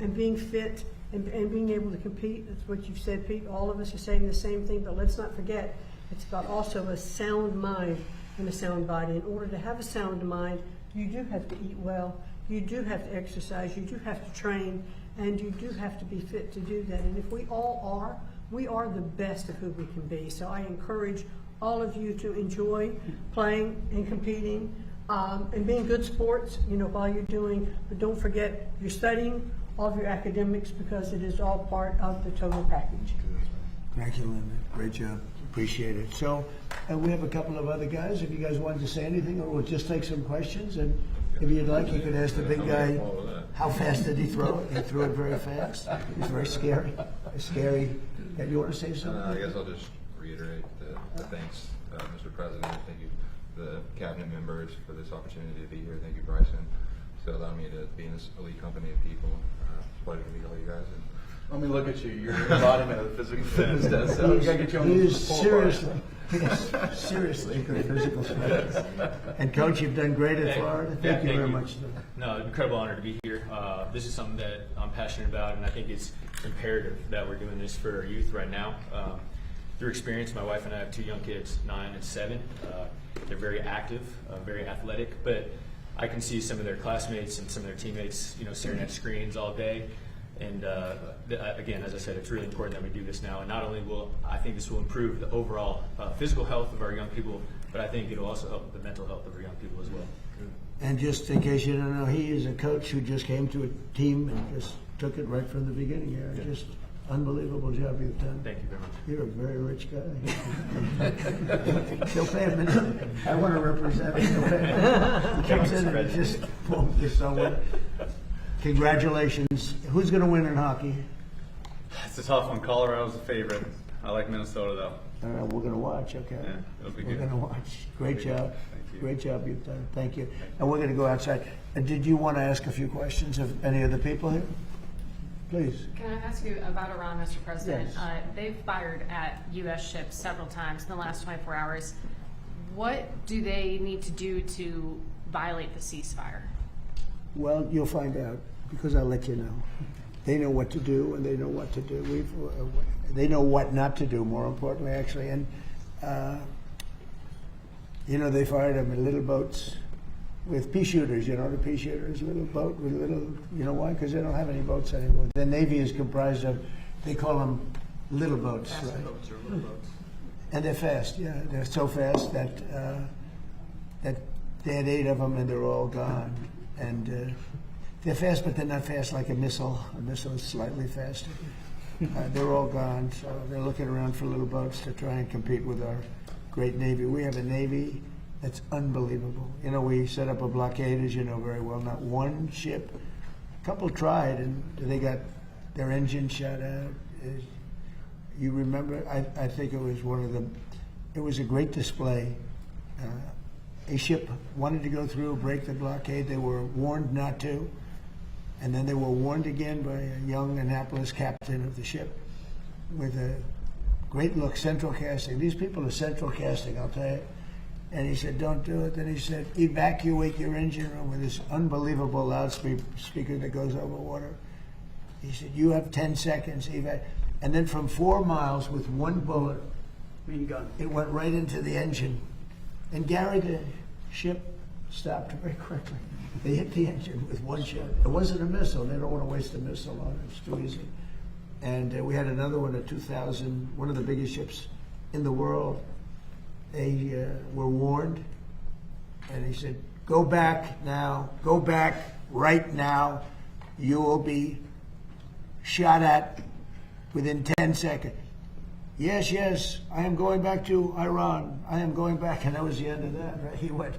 and being fit and being able to compete. That's what you've said, Pete. All of us are saying the same thing, but let's not forget, it's about also a sound mind and a sound body. In order to have a sound mind, you do have to eat well, you do have to exercise, you do have to train, and you do have to be fit to do that. And if we all are, we are the best of who we can be. So I encourage all of you to enjoy playing and competing and being good sports, while you're doing, but don't forget you're studying all of your academics because it is all part of the total package. Thank you, Linda. Great job. Appreciate it. So we have a couple of other guys. If you guys wanted to say anything, or we'll just take some questions. And if you'd like, you could ask the big guy, how fast did he throw it? He threw it very fast. It was very scary. Scary. Yeah, you want to say something? I guess I'll just reiterate the thanks, Mr. President. Thank you, the cabinet members, for this opportunity to be here. Thank you, Bryson, for allowing me to be in this elite company of people. It's a pleasure to meet all you guys. Let me look at you. You're the embodiment of the physical fitness test. So we gotta get you on He the is seriously good physical fitness. And Coach, you've done great at Florida. Thank you very much. No, incredible honor to be here. This is something that I'm passionate about, and I think it's imperative that we're doing this for our youth right now. Through experience, my wife and I have two young kids, 9 and 7. They're very active, very athletic, but I can see some of their classmates and some of their teammates, staring at screens all day. And again, as I said, it's really important that we do this now. And not only I think this will improve the overall physical health of our young people, but I think it'll also help the mental health of our young people as well. And just in case you don't know, he is a coach who just came to a team and just took it right from the beginning here. Yeah. Just unbelievable job you've done. Thank you very much. You're a very rich guy. He'll pay a minute. I want to represent him. He'll pay a minute. He comes in and just boom, you're somewhere. Congratulations. Who's going to win in hockey? It's a tough one. Colorado's the favorite. I like Minnesota, though. All right, we're going to watch, okay? Yeah, it'll be We're good. going to watch. Great job. Thank you. Great job you've done. Thank you. And we're going to go outside. Did you want to ask a few questions of any of the people here? Please. Can I ask you about Iran, Mr. President? Yes. They've fired at U.S. ships several times in the last 24 hours. What do they need to do to violate the ceasefire? Well, you'll find out, because I'll let you know. They know what to do, and they know what to do. They know what not to do, more importantly, actually. And, they fired them in little boats with pea shooters, the pea shooters, little boat with little, why? Because they don't have any boats anymore. The Navy is comprised of, they call them little boats, Fast right? boats or little boats. And they're fast, yeah. They're so fast that they had 8 of them and they're all gone. And They're fast, but they're not fast like a missile. A missile is slightly faster. They're all gone, so they're looking around for little boats to try and compete with our great Navy. We have a Navy that's unbelievable. You know, we set up a blockade, as you know very well. Not one ship. A couple tried, and they got their engine shot out. You remember? I think it was it was a great display. A ship wanted to go through, break the blockade. They were warned not to. And then they were warned again by a young Annapolis captain of the ship with a great look, central casting. These people are central casting, I'll tell you. And he said, don't do it. Then he said, evacuate your engine room with this unbelievable loudspeaker that goes over water. He said, you have 10 seconds. And then from 4 miles with one bullet, Main gun. it went right into the engine. And Gary, the ship stopped very quickly. They hit the engine with one shot. It wasn't a missile. They don't want to waste a missile on it. It's too easy. And we had another one at 2000, one of the biggest ships in the world. They were warned, and he said, go back now, go back right now. You will be shot at within 10 seconds. Yes, yes, I am going back to Iran. I am going back. And that was the end of that, right? He went.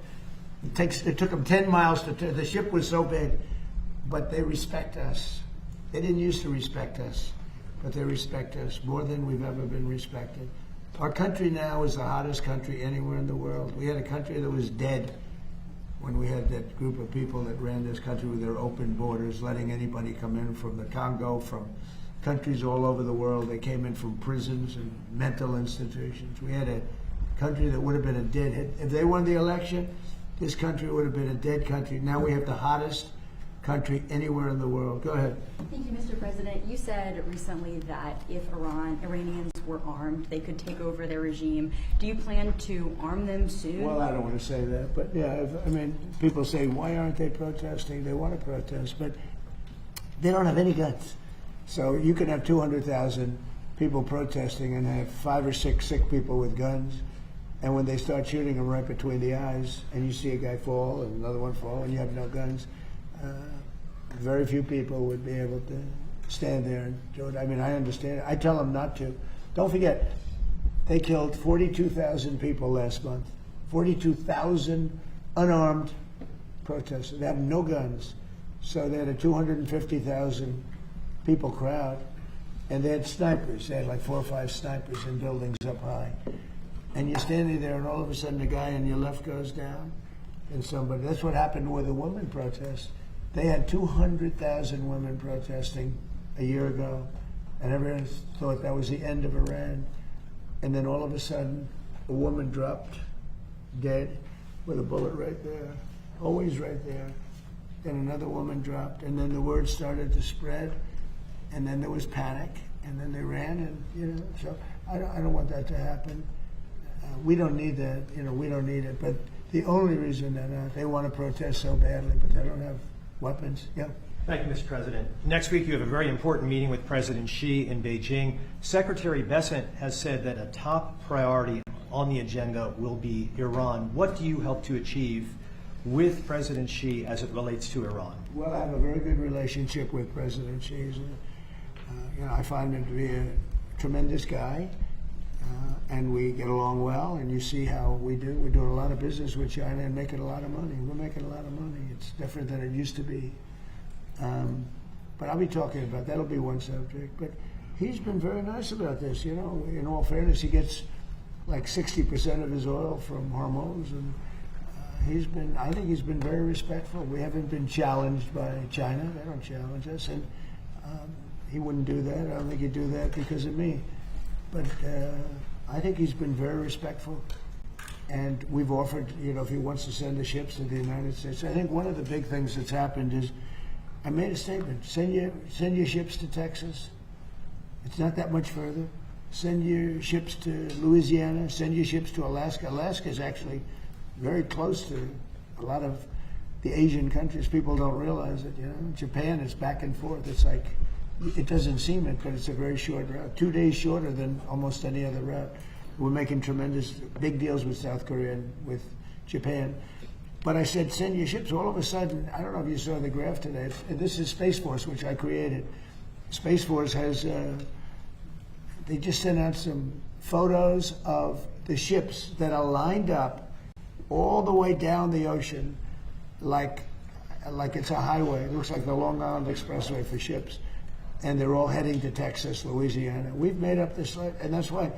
It took them 10 miles to turn. The ship was so big, but they respect us. They didn't used to respect us, but they respect us more than we've ever been respected. Our country now is the hottest country anywhere in the world. We had a country that was dead when we had that group of people that ran this country with their open borders, letting anybody come in from the Congo, from countries all over the world. They came in from prisons and mental institutions. We had a country that would have been a dead. If they won the election, this country would have been a dead country. Now we have the hottest country anywhere in the world. Go ahead. Thank you, Mr. President. You said recently that if Iranians were armed, they could take over their regime. Do you plan to arm them soon? Well, I don't want to say that, but yeah, I mean, people say, why aren't they protesting? They want to protest, but they don't have any guns. So you can have 200,000 people protesting and have 5 or 6 sick people with guns. And when they start shooting them right between the eyes, and you see a guy fall and another one fall, and you have no guns, very few people would be able to stand there and do it. I mean, I understand. I tell them not to. Don't forget, they killed 42,000 people last month. 42,000 unarmed protesters. They have no guns. So they had a 250,000 people crowd, and they had snipers. They had like 4 or 5 snipers in buildings up high. And you're standing there, and all of a sudden the guy on your left goes down, and somebody. That's what happened with the women protest. They had 200,000 women protesting a year ago, and everyone thought that was the end of Iran. And then all of a sudden, a woman dropped dead with a bullet right there, always right there. Then another woman dropped, and then the word started to spread, and then there was panic, and then they ran, and so I don't want that to happen. We don't need that, we don't need it. But the only reason that they want to protest so badly, but they don't have weapons. Yeah. Thank you, Mr. President. Next week, you have a very important meeting with President Xi in Beijing. Secretary Bessent has said that a top priority on the agenda will be Iran. What do you hope to achieve with President Xi as it relates to Iran? Well, I have a very good relationship with President Xi. I find him to be a tremendous guy. And we get along well, and you see how we do. We're doing a lot of business with China and making a lot of money. We're making a lot of money. It's different than it used to be. But I'll be talking about that'll be one subject. But he's been very nice about this. In all fairness, he gets like 60% of his oil from Hormuz, and I think he's been very respectful. We haven't been challenged by China. They don't challenge us, and he wouldn't do that. I don't think he'd do that because of me. But I think he's been very respectful, and we've offered, if he wants to send the ships to the United States. I think one of the big things that's happened is I made a statement: send your ships to Texas. It's not that much further. Send your ships to Louisiana. Send your ships to Alaska. Alaska is actually very close to a lot of the Asian countries. People don't realize it. Japan is back and forth. It's like, it doesn't seem it, but it's a very short route, 2 days shorter than almost any other route. We're making tremendous big deals with South Korea and with Japan. But I said, send your ships. All of a sudden, I don't know if you saw the graph today. This is Space Force, which I created. Space Force has, they just sent out some photos of the ships that are lined up all the way down the ocean like it's a highway. It looks like the Long Island Expressway for ships. And they're all heading to Texas, Louisiana. We've made up this, and that's why.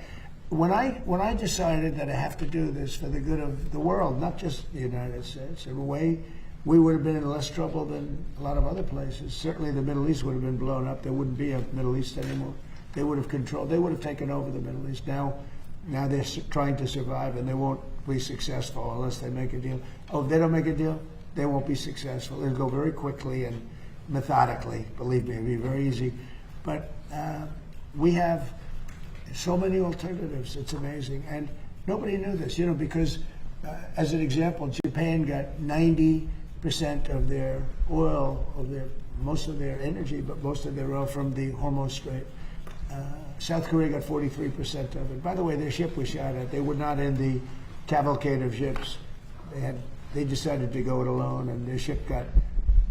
When I decided that I have to do this for the good of the world, not just the United States, in a way, we would have been in less trouble than a lot of other places. Certainly the Middle East would have been blown up. There wouldn't be a Middle East anymore. They would have controlled, they would have taken over the Middle East. Now they're trying to survive, and they won't be successful unless they make a deal. Oh, if they don't make a deal, they won't be successful. It'll go very quickly and methodically. Believe me, it'll be very easy. But we have so many alternatives. It's amazing. And nobody knew this, because as an example, Japan got 90% of their oil, most of their energy, but most of their oil from the Hormuz Strait. South Korea got 43% of it. By the way, their ship was shot at. They were not in the cavalcade of ships. They decided to go it alone, and their ship got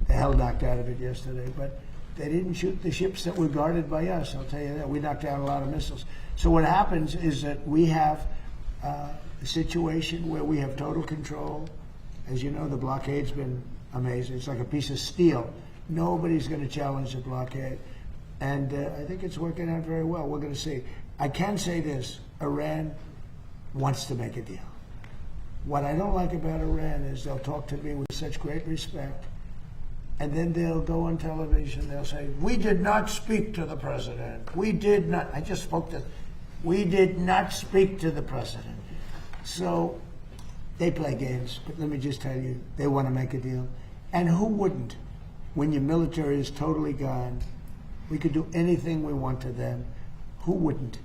the hell knocked out of it yesterday. But they didn't shoot the ships that were guarded by us, I'll tell you that. We knocked down a lot of missiles. So what happens is that we have a situation where we have total control. As you know, the blockade's been amazing. It's like a piece of steel. Nobody's going to challenge the blockade. And I think it's working out very well. We're going to see. I can say this, Iran wants to make a deal. What I don't like about Iran is they'll talk to me with such great respect, and then they'll go on television, they'll say, we did not speak to the president. We did not. I just spoke to, we did not speak to the president. So they play games, but let me just tell you, they want to make a deal. And who wouldn't? When your military is totally gone, we could do anything we want to them. Who wouldn't?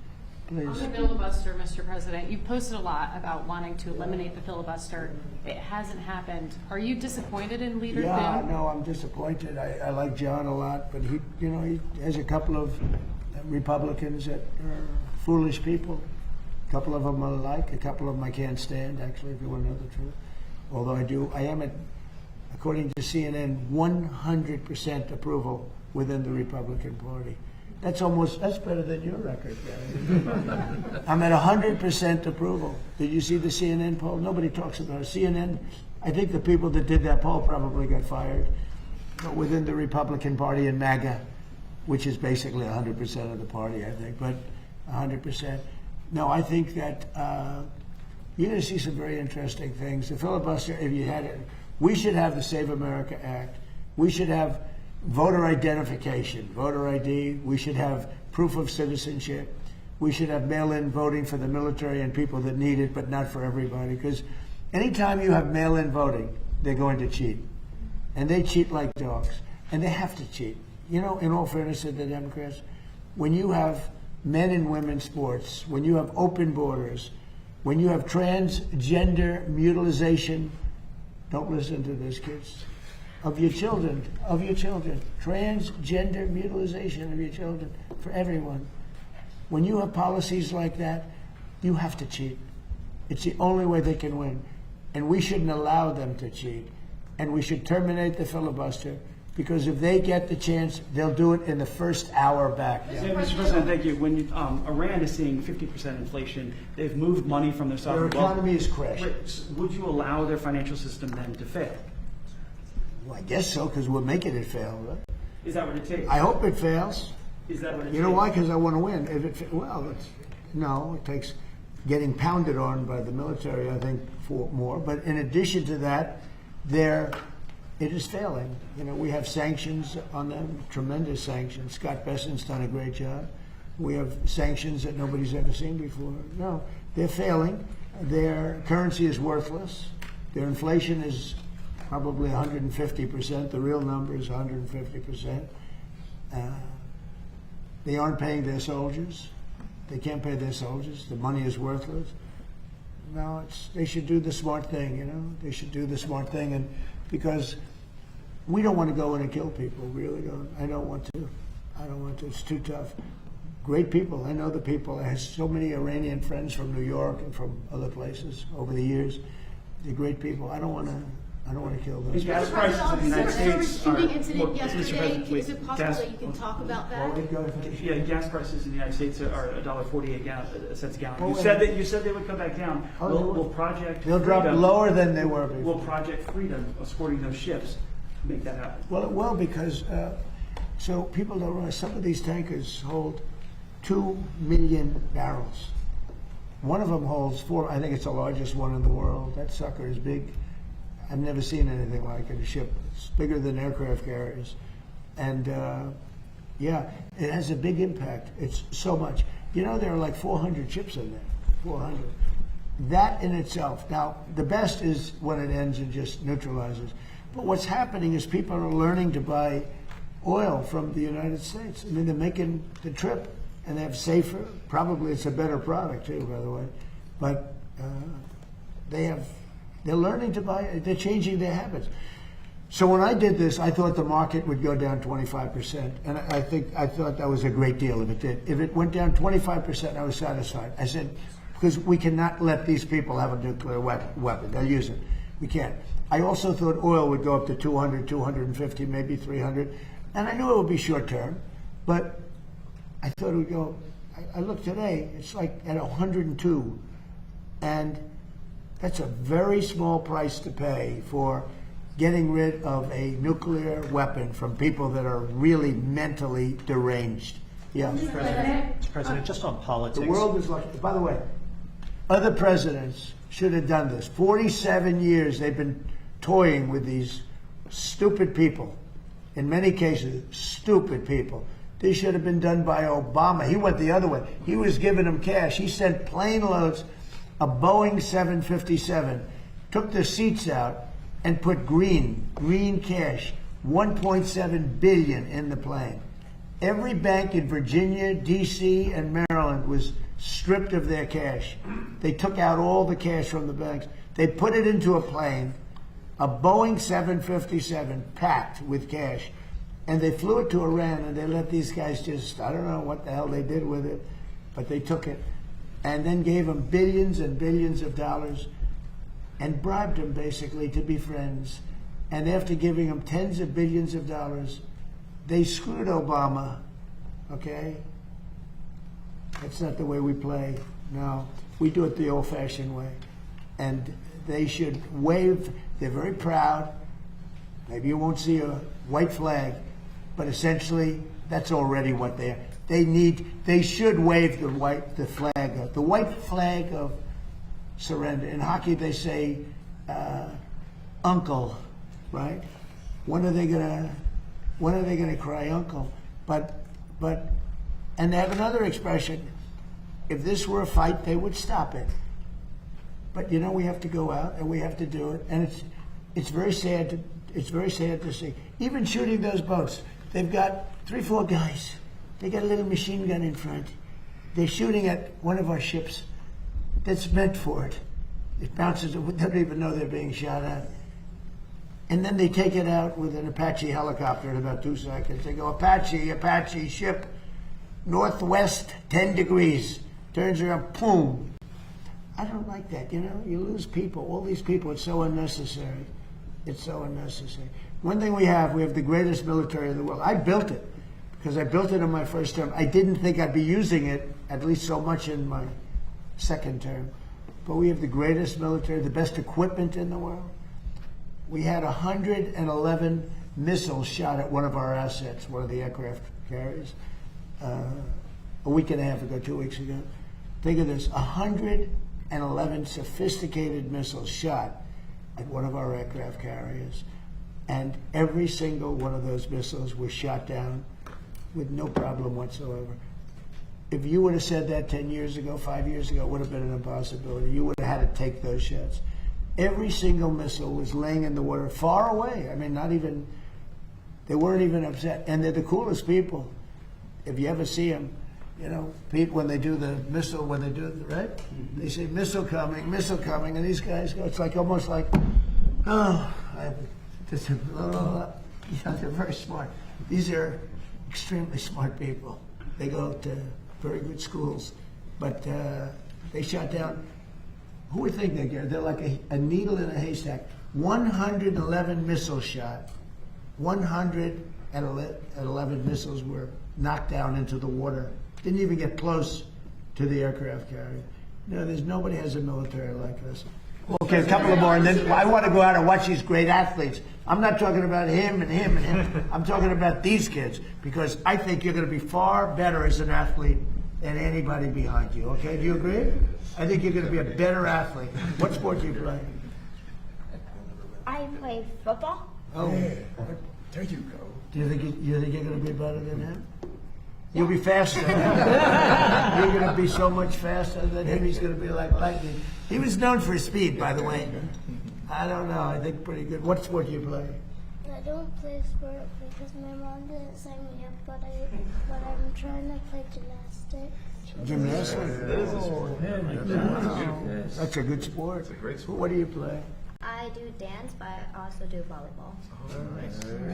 Please. On the filibuster, Mr. President, you posted a lot about wanting to eliminate the filibuster. It hasn't happened. Are you disappointed in Leader Thune? Yeah, no, I'm disappointed. I like John a lot, but he has a couple of Republicans that are foolish people. A couple of them I like, a couple of them I can't stand, actually, if you want to know the truth. Although I am, according to CNN, 100% approval within the Republican Party. That's better than your record, Gary. I'm at 100% approval. Did you see the CNN poll? Nobody talks about it. CNN, I think the people that did that poll probably got fired. But within the Republican Party and MAGA, which is basically 100% of the party, I think, but 100%. No, I think that you're going to see some very interesting things. The filibuster, if you had it, we should have the Save America Act. We should have voter identification, voter ID. We should have proof of citizenship. We should have mail-in voting for the military and people that need it, but not for everybody. Because anytime you have mail-in voting, they're going to cheat. And they cheat like dogs. And they have to cheat. In all fairness to the Democrats, when you have men and women sports, when you have open borders, when you have transgender mutilization, don't listen to this, kids, of your children, transgender mutilization of your children for everyone. When you have policies like that, you have to cheat. It's the only way they can win. And we shouldn't allow them to cheat. And we should terminate the filibuster, because if they get the chance, they'll do it in the first hour back. Yeah, Mr. President, thank you. When Iran is seeing 50% inflation, they've moved money from their sovereign Their wealth. economy is crashing. Would you allow their financial system then to fail? Well, I guess so, because we're making it fail, right? Is that what it takes? I hope it fails. Is that what it takes? You know why? Because I want to win. It takes getting pounded on by the military, I think, for more. But in addition to that, it is failing. We have sanctions on them, tremendous sanctions. Scott Bessen's done a great job. We have sanctions that nobody's ever seen before. No, they're failing. Their currency is worthless. Their inflation is probably 150%. The real number is 150%. They aren't paying their soldiers. They can't pay their soldiers. The money is worthless. No, they should do the smart thing, They should do the smart thing, and because we don't want to go in and kill people, really don't. I don't want to. It's too tough. Great people. I know the people. I have so many Iranian friends from New York and from other places over the years. They're great people. I don't want to I don't want to kill The those. gas prices in the United States are. Shooting incident Mr. yesterday, President, is it possible gas- that you can talk about that? Yeah, gas prices in the United States are $1.48 cents a gallon. Oh, You wait. said they would come back down. Oh, they Will will. Project They'll drop Freedom- lower than they were Will before. Project Freedom, supporting those ships, make that happen? Well, it will because, so people don't realize some of these tankers hold 2 million barrels. One of them holds 4, I think it's the largest one in the world. That sucker is big. I've never seen anything like it, a ship. It's bigger than aircraft carriers. And yeah, it has a big impact. It's so much. You know, there are like 400 ships in there, 400. That in itself. Now, the best is when it ends and just neutralizes. But what's happening is people are learning to buy oil from the United States. I mean, they're making the trip, and they have safer. Probably it's a better product too, by the way. But they're learning to buy. They're changing their habits. So when I did this, I thought the market would go down 25%, and I thought that was a great deal if it did. If it went down 25%, I was satisfied. I said, because we cannot let these people have a nuclear weapon. They'll use it. We can't. I also thought oil would go up to 200, 250, maybe 300, and I knew it would be short term, but I thought it would go. I looked today; it's like at 102, and that's a very small price to pay for getting rid of a nuclear weapon from people that are really mentally deranged. Yeah. Mr. President, just on politics. The world is lucky. By the way, other presidents should have done this. 47 years they've been toying with these stupid people. In many cases, stupid people. This should have been done by Obama. He went the other way. He was giving them cash. He sent plane loads of Boeing 757, took the seats out, and put green cash, 1.7 billion in the plane. Every bank in Virginia, D.C., and Maryland was stripped of their cash. They took out all the cash from the banks. They put it into a plane, a Boeing 757 packed with cash, and they flew it to Iran, and they let these guys just, I don't know what the hell they did with it, but they took it and then gave them billions and billions of dollars and bribed them basically to be friends. And after giving them tens of billions of dollars, they screwed Obama, okay? That's not the way we play. No, we do it the old-fashioned way. And they should wave. They're very proud. Maybe you won't see a white flag, but essentially that's already what they're. They should wave the white flag of surrender. In hockey, they say uncle, right? When are they gonna cry uncle? But and they have another expression. If this were a fight, they would stop it. But you know, we have to go out and we have to do it, and it's very sad to see. Even shooting those boats, they've got 3-4 guys. They got a little machine gun in front. They're shooting at one of our ships that's meant for it. It bounces, they don't even know they're being shot at. And then they take it out with an Apache helicopter in about 2 seconds. They go, Apache, ship, northwest, 10 degrees. Turns around, boom. I don't like that, you know? You lose people, all these people, it's so unnecessary. It's so unnecessary. One thing we have the greatest military in the world. I built it, because I built it in my first term. I didn't think I'd be using it, at least so much in my second term. But we have the greatest military, the best equipment in the world. We had 111 missiles shot at one of our assets, one of the aircraft carriers, a week and a half ago, 2 weeks ago. Think of this, 111 sophisticated missiles shot at one of our aircraft carriers. And every single one of those missiles was shot down with no problem whatsoever. If you would have said that 10 years ago, 5 years ago, it would have been an impossibility. You would have had to take those shots. Every single missile was laying in the water far away. I mean, they weren't even upset. And they're the coolest people. If you ever see them, you know, people, when they do the missile, right? They say, missile coming, and these guys go, it's like almost like, they're very smart. These are extremely smart people. They go to very good schools, but they shot down Who would think that, Gary? They're like a needle in a haystack. 111 missile shot. 111 missiles were knocked down into the water. Didn't even get close to the aircraft carrier. No, there's nobody has a military like us. Okay, a couple of more, and then I want to go out and watch these great athletes. I'm not talking about him and him and him. I'm talking about these kids, because I think you're going to be far better as an athlete than anybody behind you. Okay, do you agree? I think you're going to be a better athlete. What sport do you play? I play football. Oh, there you go. Do you think you're going to be better than him? You'll be faster. You're going to be so much faster than him. He's going to be like lightning. He was known for his speed, by the way. I don't know. I think pretty good. What sport do you play? I don't play sport because my mom didn't sign me up, but I'm trying to play gymnastics. Gymnastics? Oh, that's a good sport. It's a great sport. What do you play? I do dance, but I also do volleyball.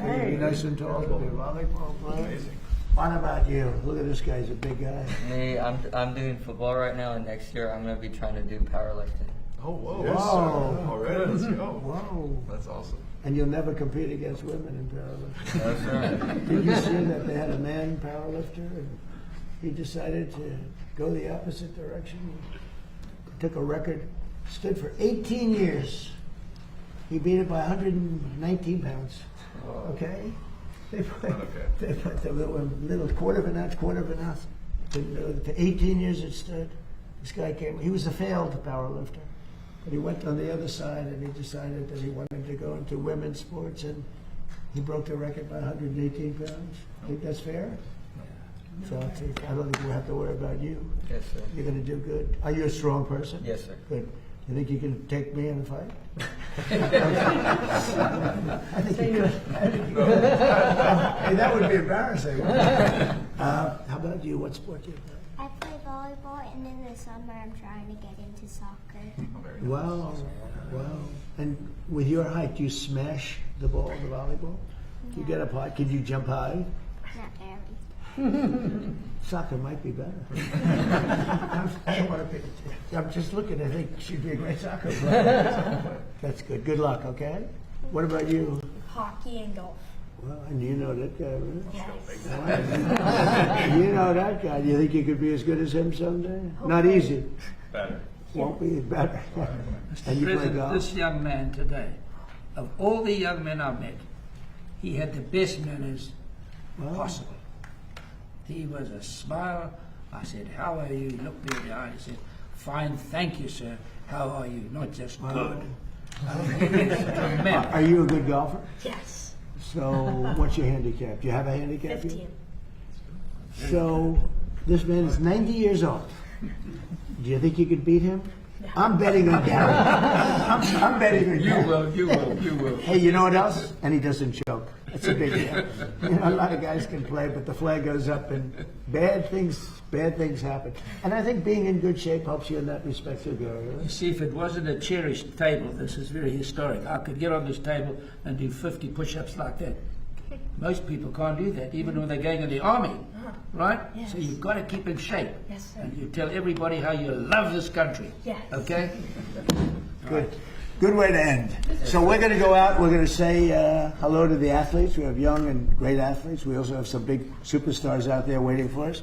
Hey, nice and tall to be a volleyball player. Amazing. What about you? Look at this guy. He's a big guy. Me, I'm doing football right now, and next year I'm going to be trying to do powerlifting. Oh, whoa. Yes, Whoa. Already, let's go. Whoa. That's awesome. And you'll never compete against women in powerlifting. That's right. Did you see that they had a man powerlifter and he decided to go the opposite direction? He took a record, stood for 18 years. He beat it by 119 pounds. Okay? They put the little quarter of an ounce. To 18 years it stood. This guy came, he was a failed powerlifter. But he went on the other side and he decided that he wanted to go into women's sports, and he broke the record by 118 pounds. Think that's fair? So I don't think we'll have to worry about you. Yes, sir. You're going to do good. Are you a strong person? Yes, sir. Good. You think you can take me in a fight? I think you could. Hey, that would be embarrassing. How about you? What sport do you play? I play volleyball, and in the summer I'm trying to get into soccer. Wow. And with your height, do you smash the ball, the volleyball? You get up high. Can you jump high? Not very. Soccer might be better. I don't want to be. I'm just looking. I think she'd be a great soccer player. That's good. Good luck. Okay. What about you? Hockey and golf. Well, and you know that guy, right? Yes. You know that guy. Do you think you could be as good as him someday? Not easy. Better. Won't be better. And you play President, golf? this young man today, of all the young men I've met, he had the best manners possible. He was a smile. I said, "How are you?" He looked me in the eye and said, "Fine, thank you, sir. How are you?" Not just good. Are you a good golfer? Yes. So, what's your handicap? Do you have a handicap? 15. So, this man is 90 years old. Do you think you could beat him? I'm betting on Gary. I'm betting on Gary. You will. Hey, you know what else? And he doesn't choke. That's a big deal. You know, a lot of guys can play, but the flag goes up and bad things happen. And I think being in good shape helps you in that respect too, Gary. You see, if it wasn't a cherished table, this is very historic. I could get on this table and do 50 push-ups like that. Most people can't do that, even when they're going in the army, right? Yes. So you've got to keep in shape. Yes, sir. And you tell everybody how you love this country. Yes. Okay? Good. Good way to end. So we're going to go out. We're going to say hello to the athletes. We have young and great athletes. We also have some big superstars out there waiting for us.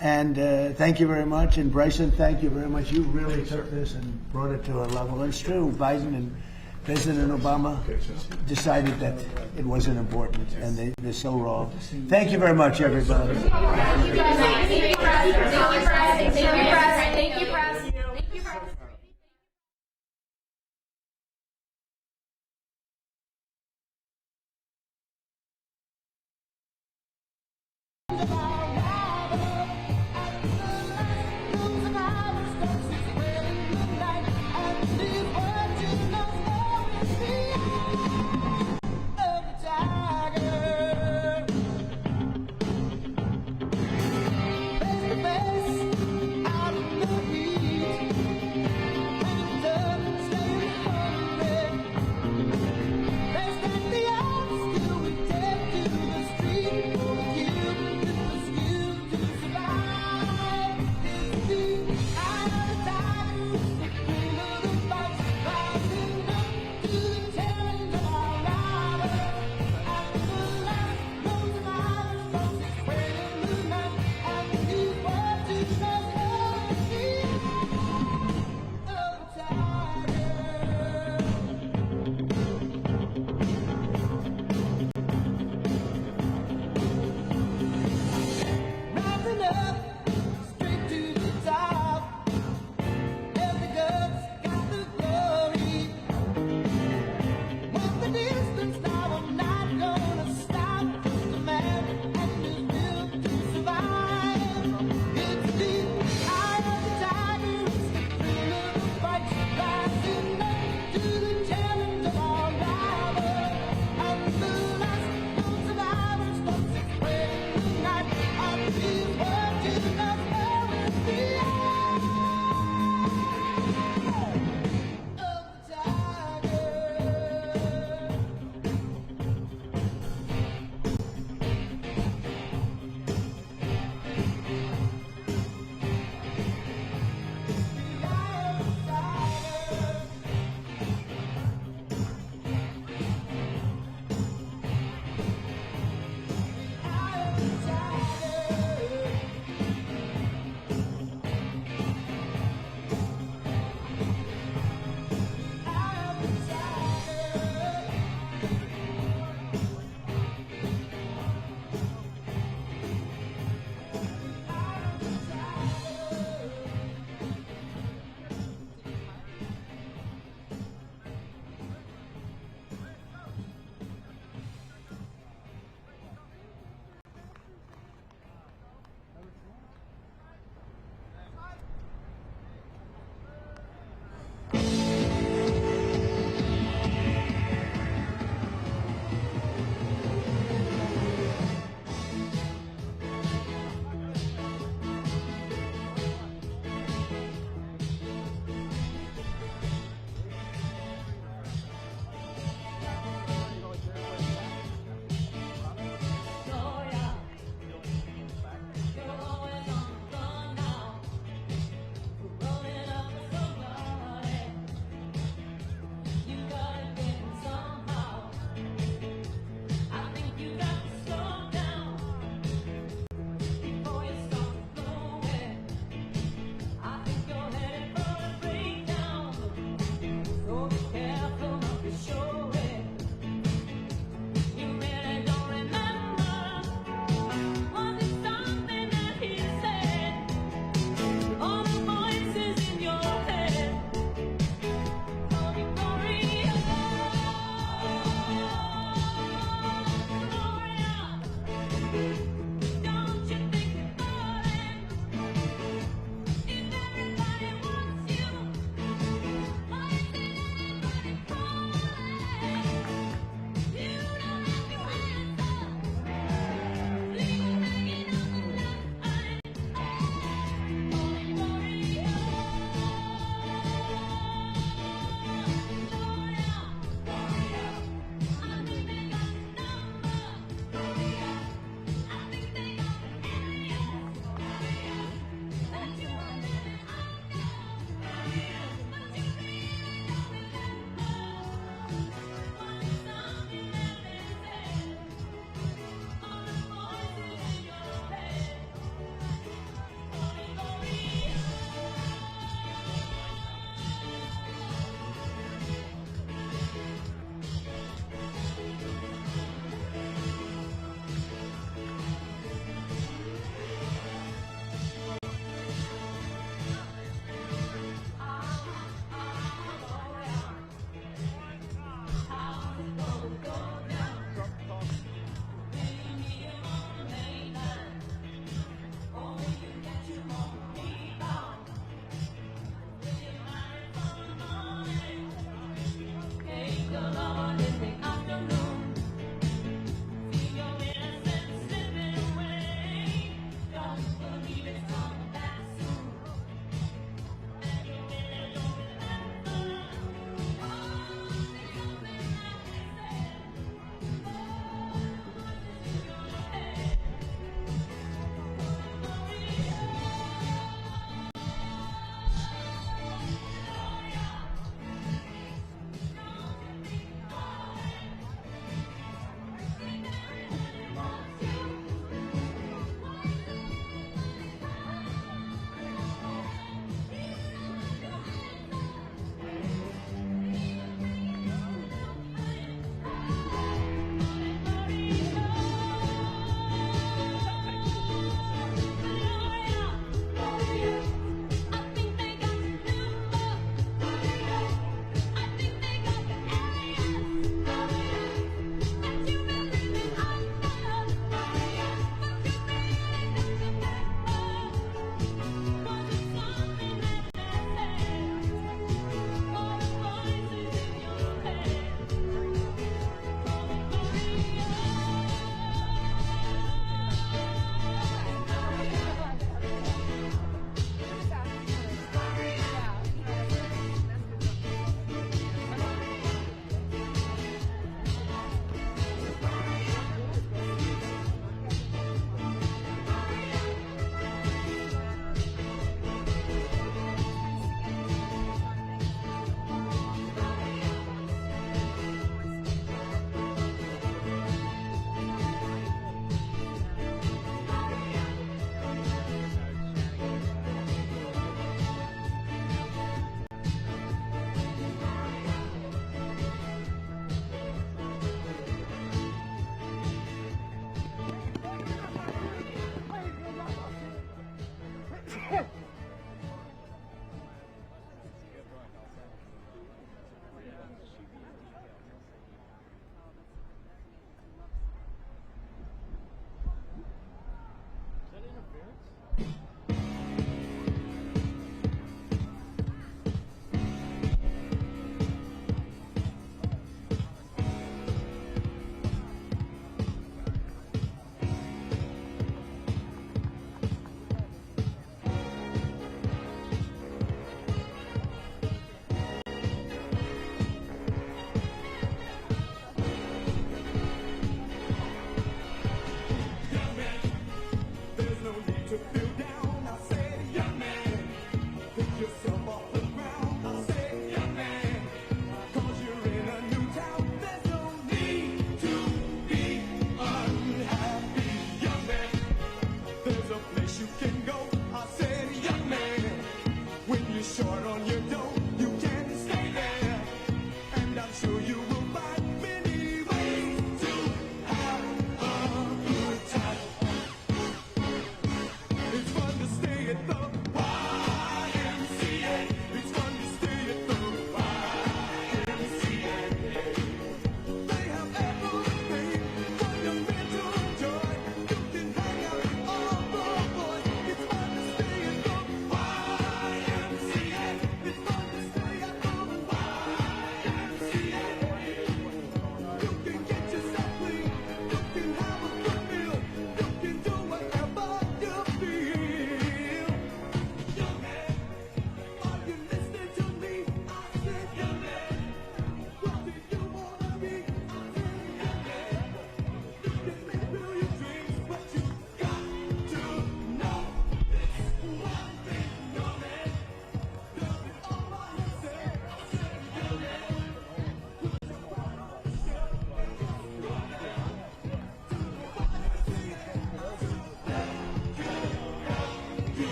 And thank you very much. And Bryson, thank you very much. You really took this and brought it to a level. It's true. Biden and President Obama decided that it wasn't important, and they're so wrong. Thank you very much, everybody. Thank you, President. Thank you, President. Thank you, President. Let's get the odds, do we take to the street for you?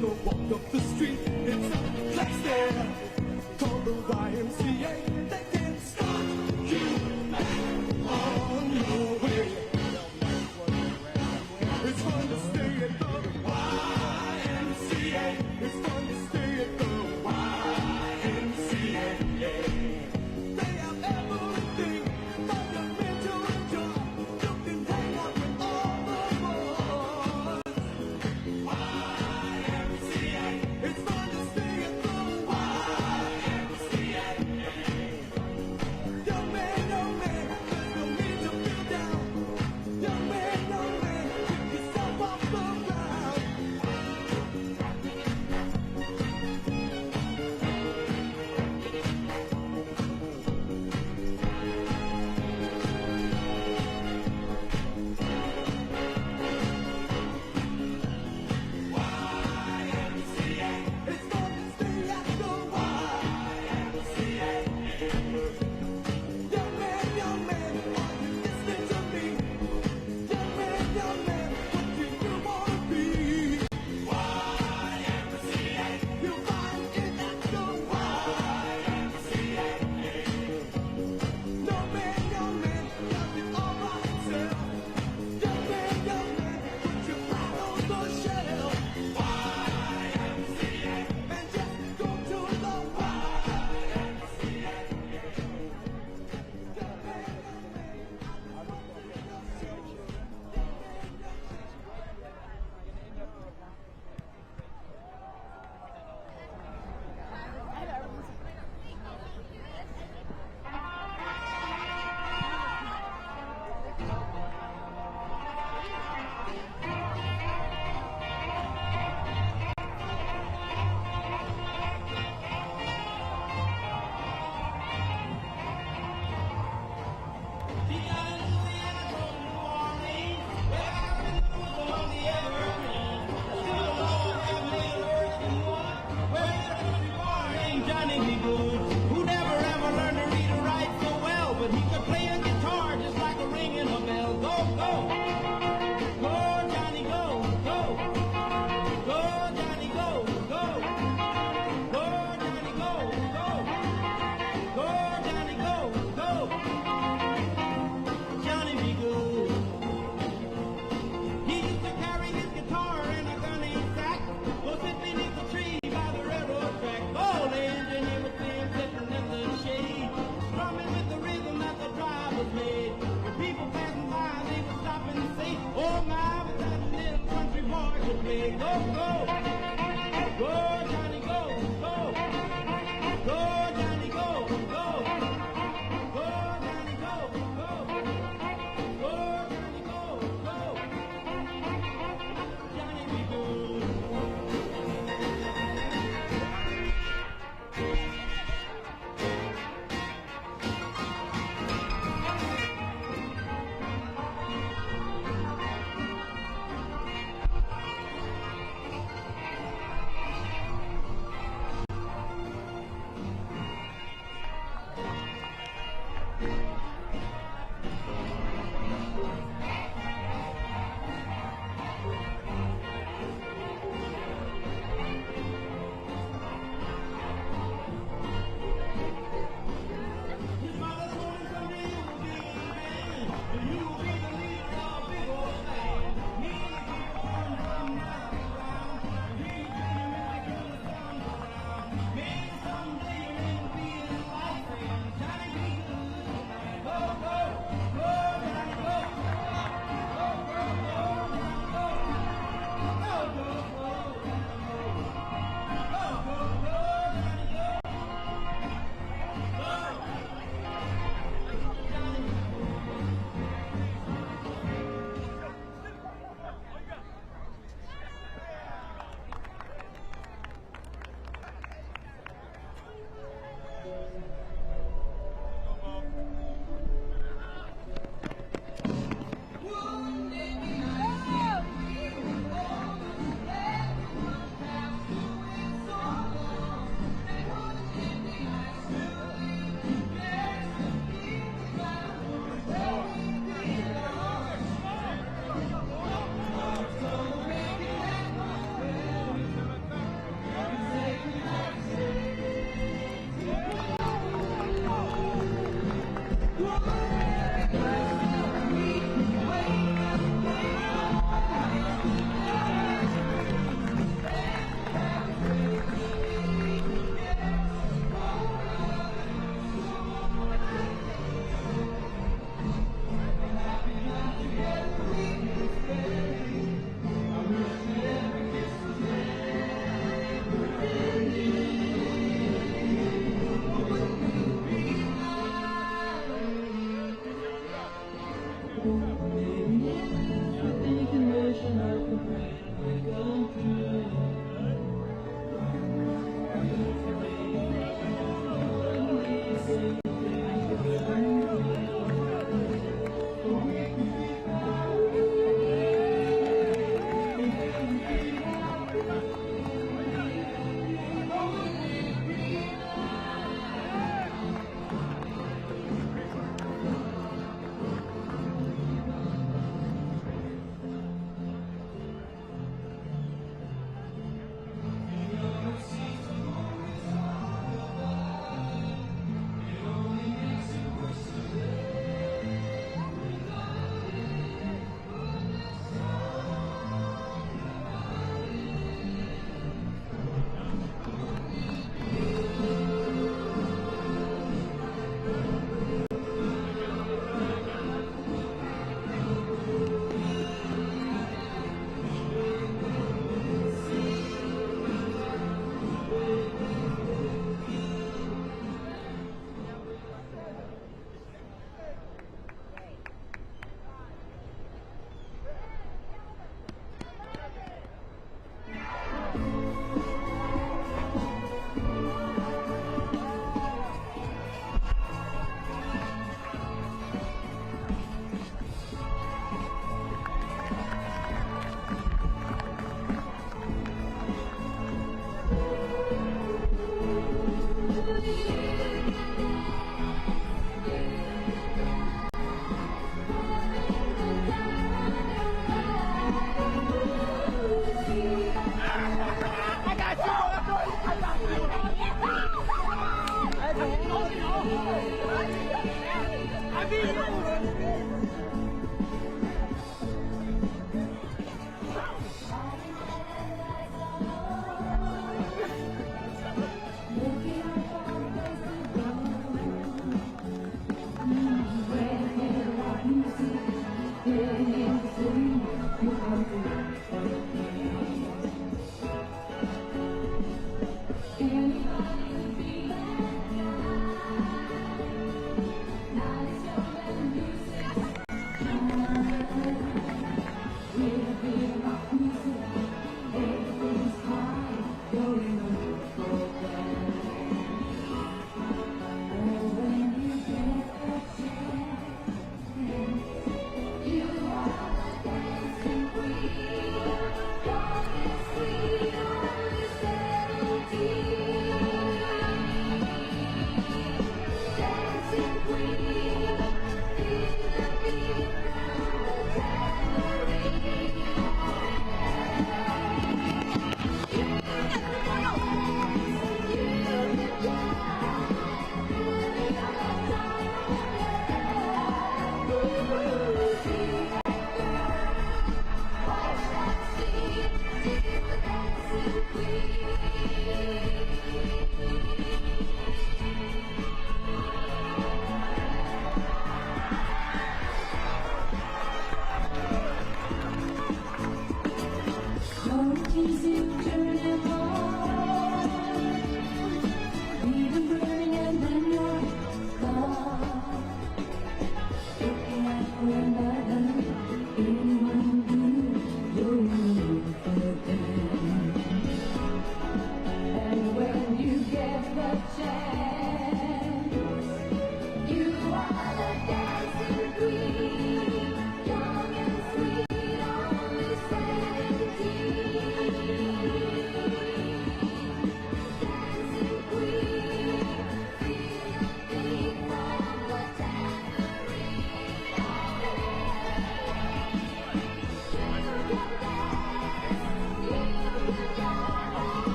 go walk up the street. It's a place there called the YMCA. They can start you on your way. It's fun to stay at the YMCA. It's fun to stay at the YMCA. They have everything for your mental enjoy. You can hang out with all the boys. YMCA. It's fun to stay at the YMCA. Young man, there's no need to feel down. Young man, pick yourself off the ground. YMCA. It's fun to stay at the YMCA. Young man, are you listening to me? Young man, what do you wanna be? YMCA. You'll find it at the YMCA. Young man, got it all by himself. Young man, put your pride on the shelf. YMCA. And just go to the YMCA. Johnny B. Good, who never ever learned to read or write so well, but he could play a guitar just like a ringing a bell. Go, go, go, Johnny, go, go, go, Johnny, go, go, go, Johnny, go, go, go, Johnny, go, go, Johnny B. Good. He used to carry his guitar in a gunny sack, go sit beneath the tree by the railroad track. Oh, the engineer was sitting in the shade, strumming with the rhythm that the drivers made. When people passing by, they would stop and say, oh my, but that little country boy could play. Go, go, go, Johnny, go, go, go, Johnny, go, go, go, Johnny, go, go, go, Johnny, go, go, Johnny be good.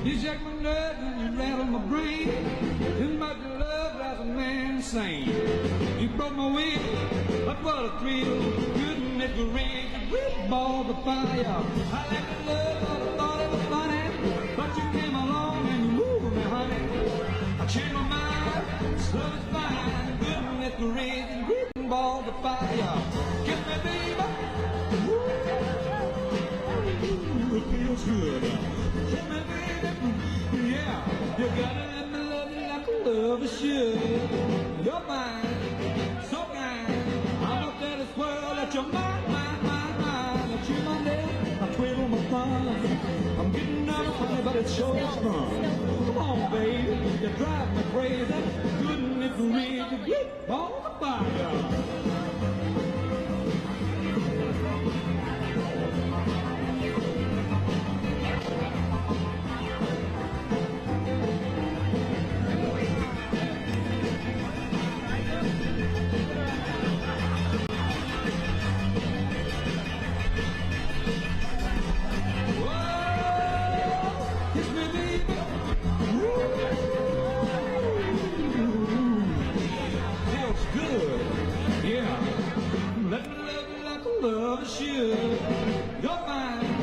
You shake my nerves and you rattle my brain. Too much love drives a man insane. You broke my will, but what a thrill. Couldn't let the rain with balls of fire. I like the love, but I thought it was funny. But you came along and you moved me, honey. I changed my mind, so it's fine. Couldn't let the rain with balls of fire. Kiss me, baby. Ooh, it feels good. Kiss me, baby. Yeah, you gotta let me love you like a lover should. You're mine, so kind. I'm up there this world that you're mine. That you're my left, I twiddle my thumbs. I'm getting out of honey, but it sure is fun. Come on, baby, you drive me crazy. Couldn't it read to get on the fire? Let me love you like a lover should. You're fine.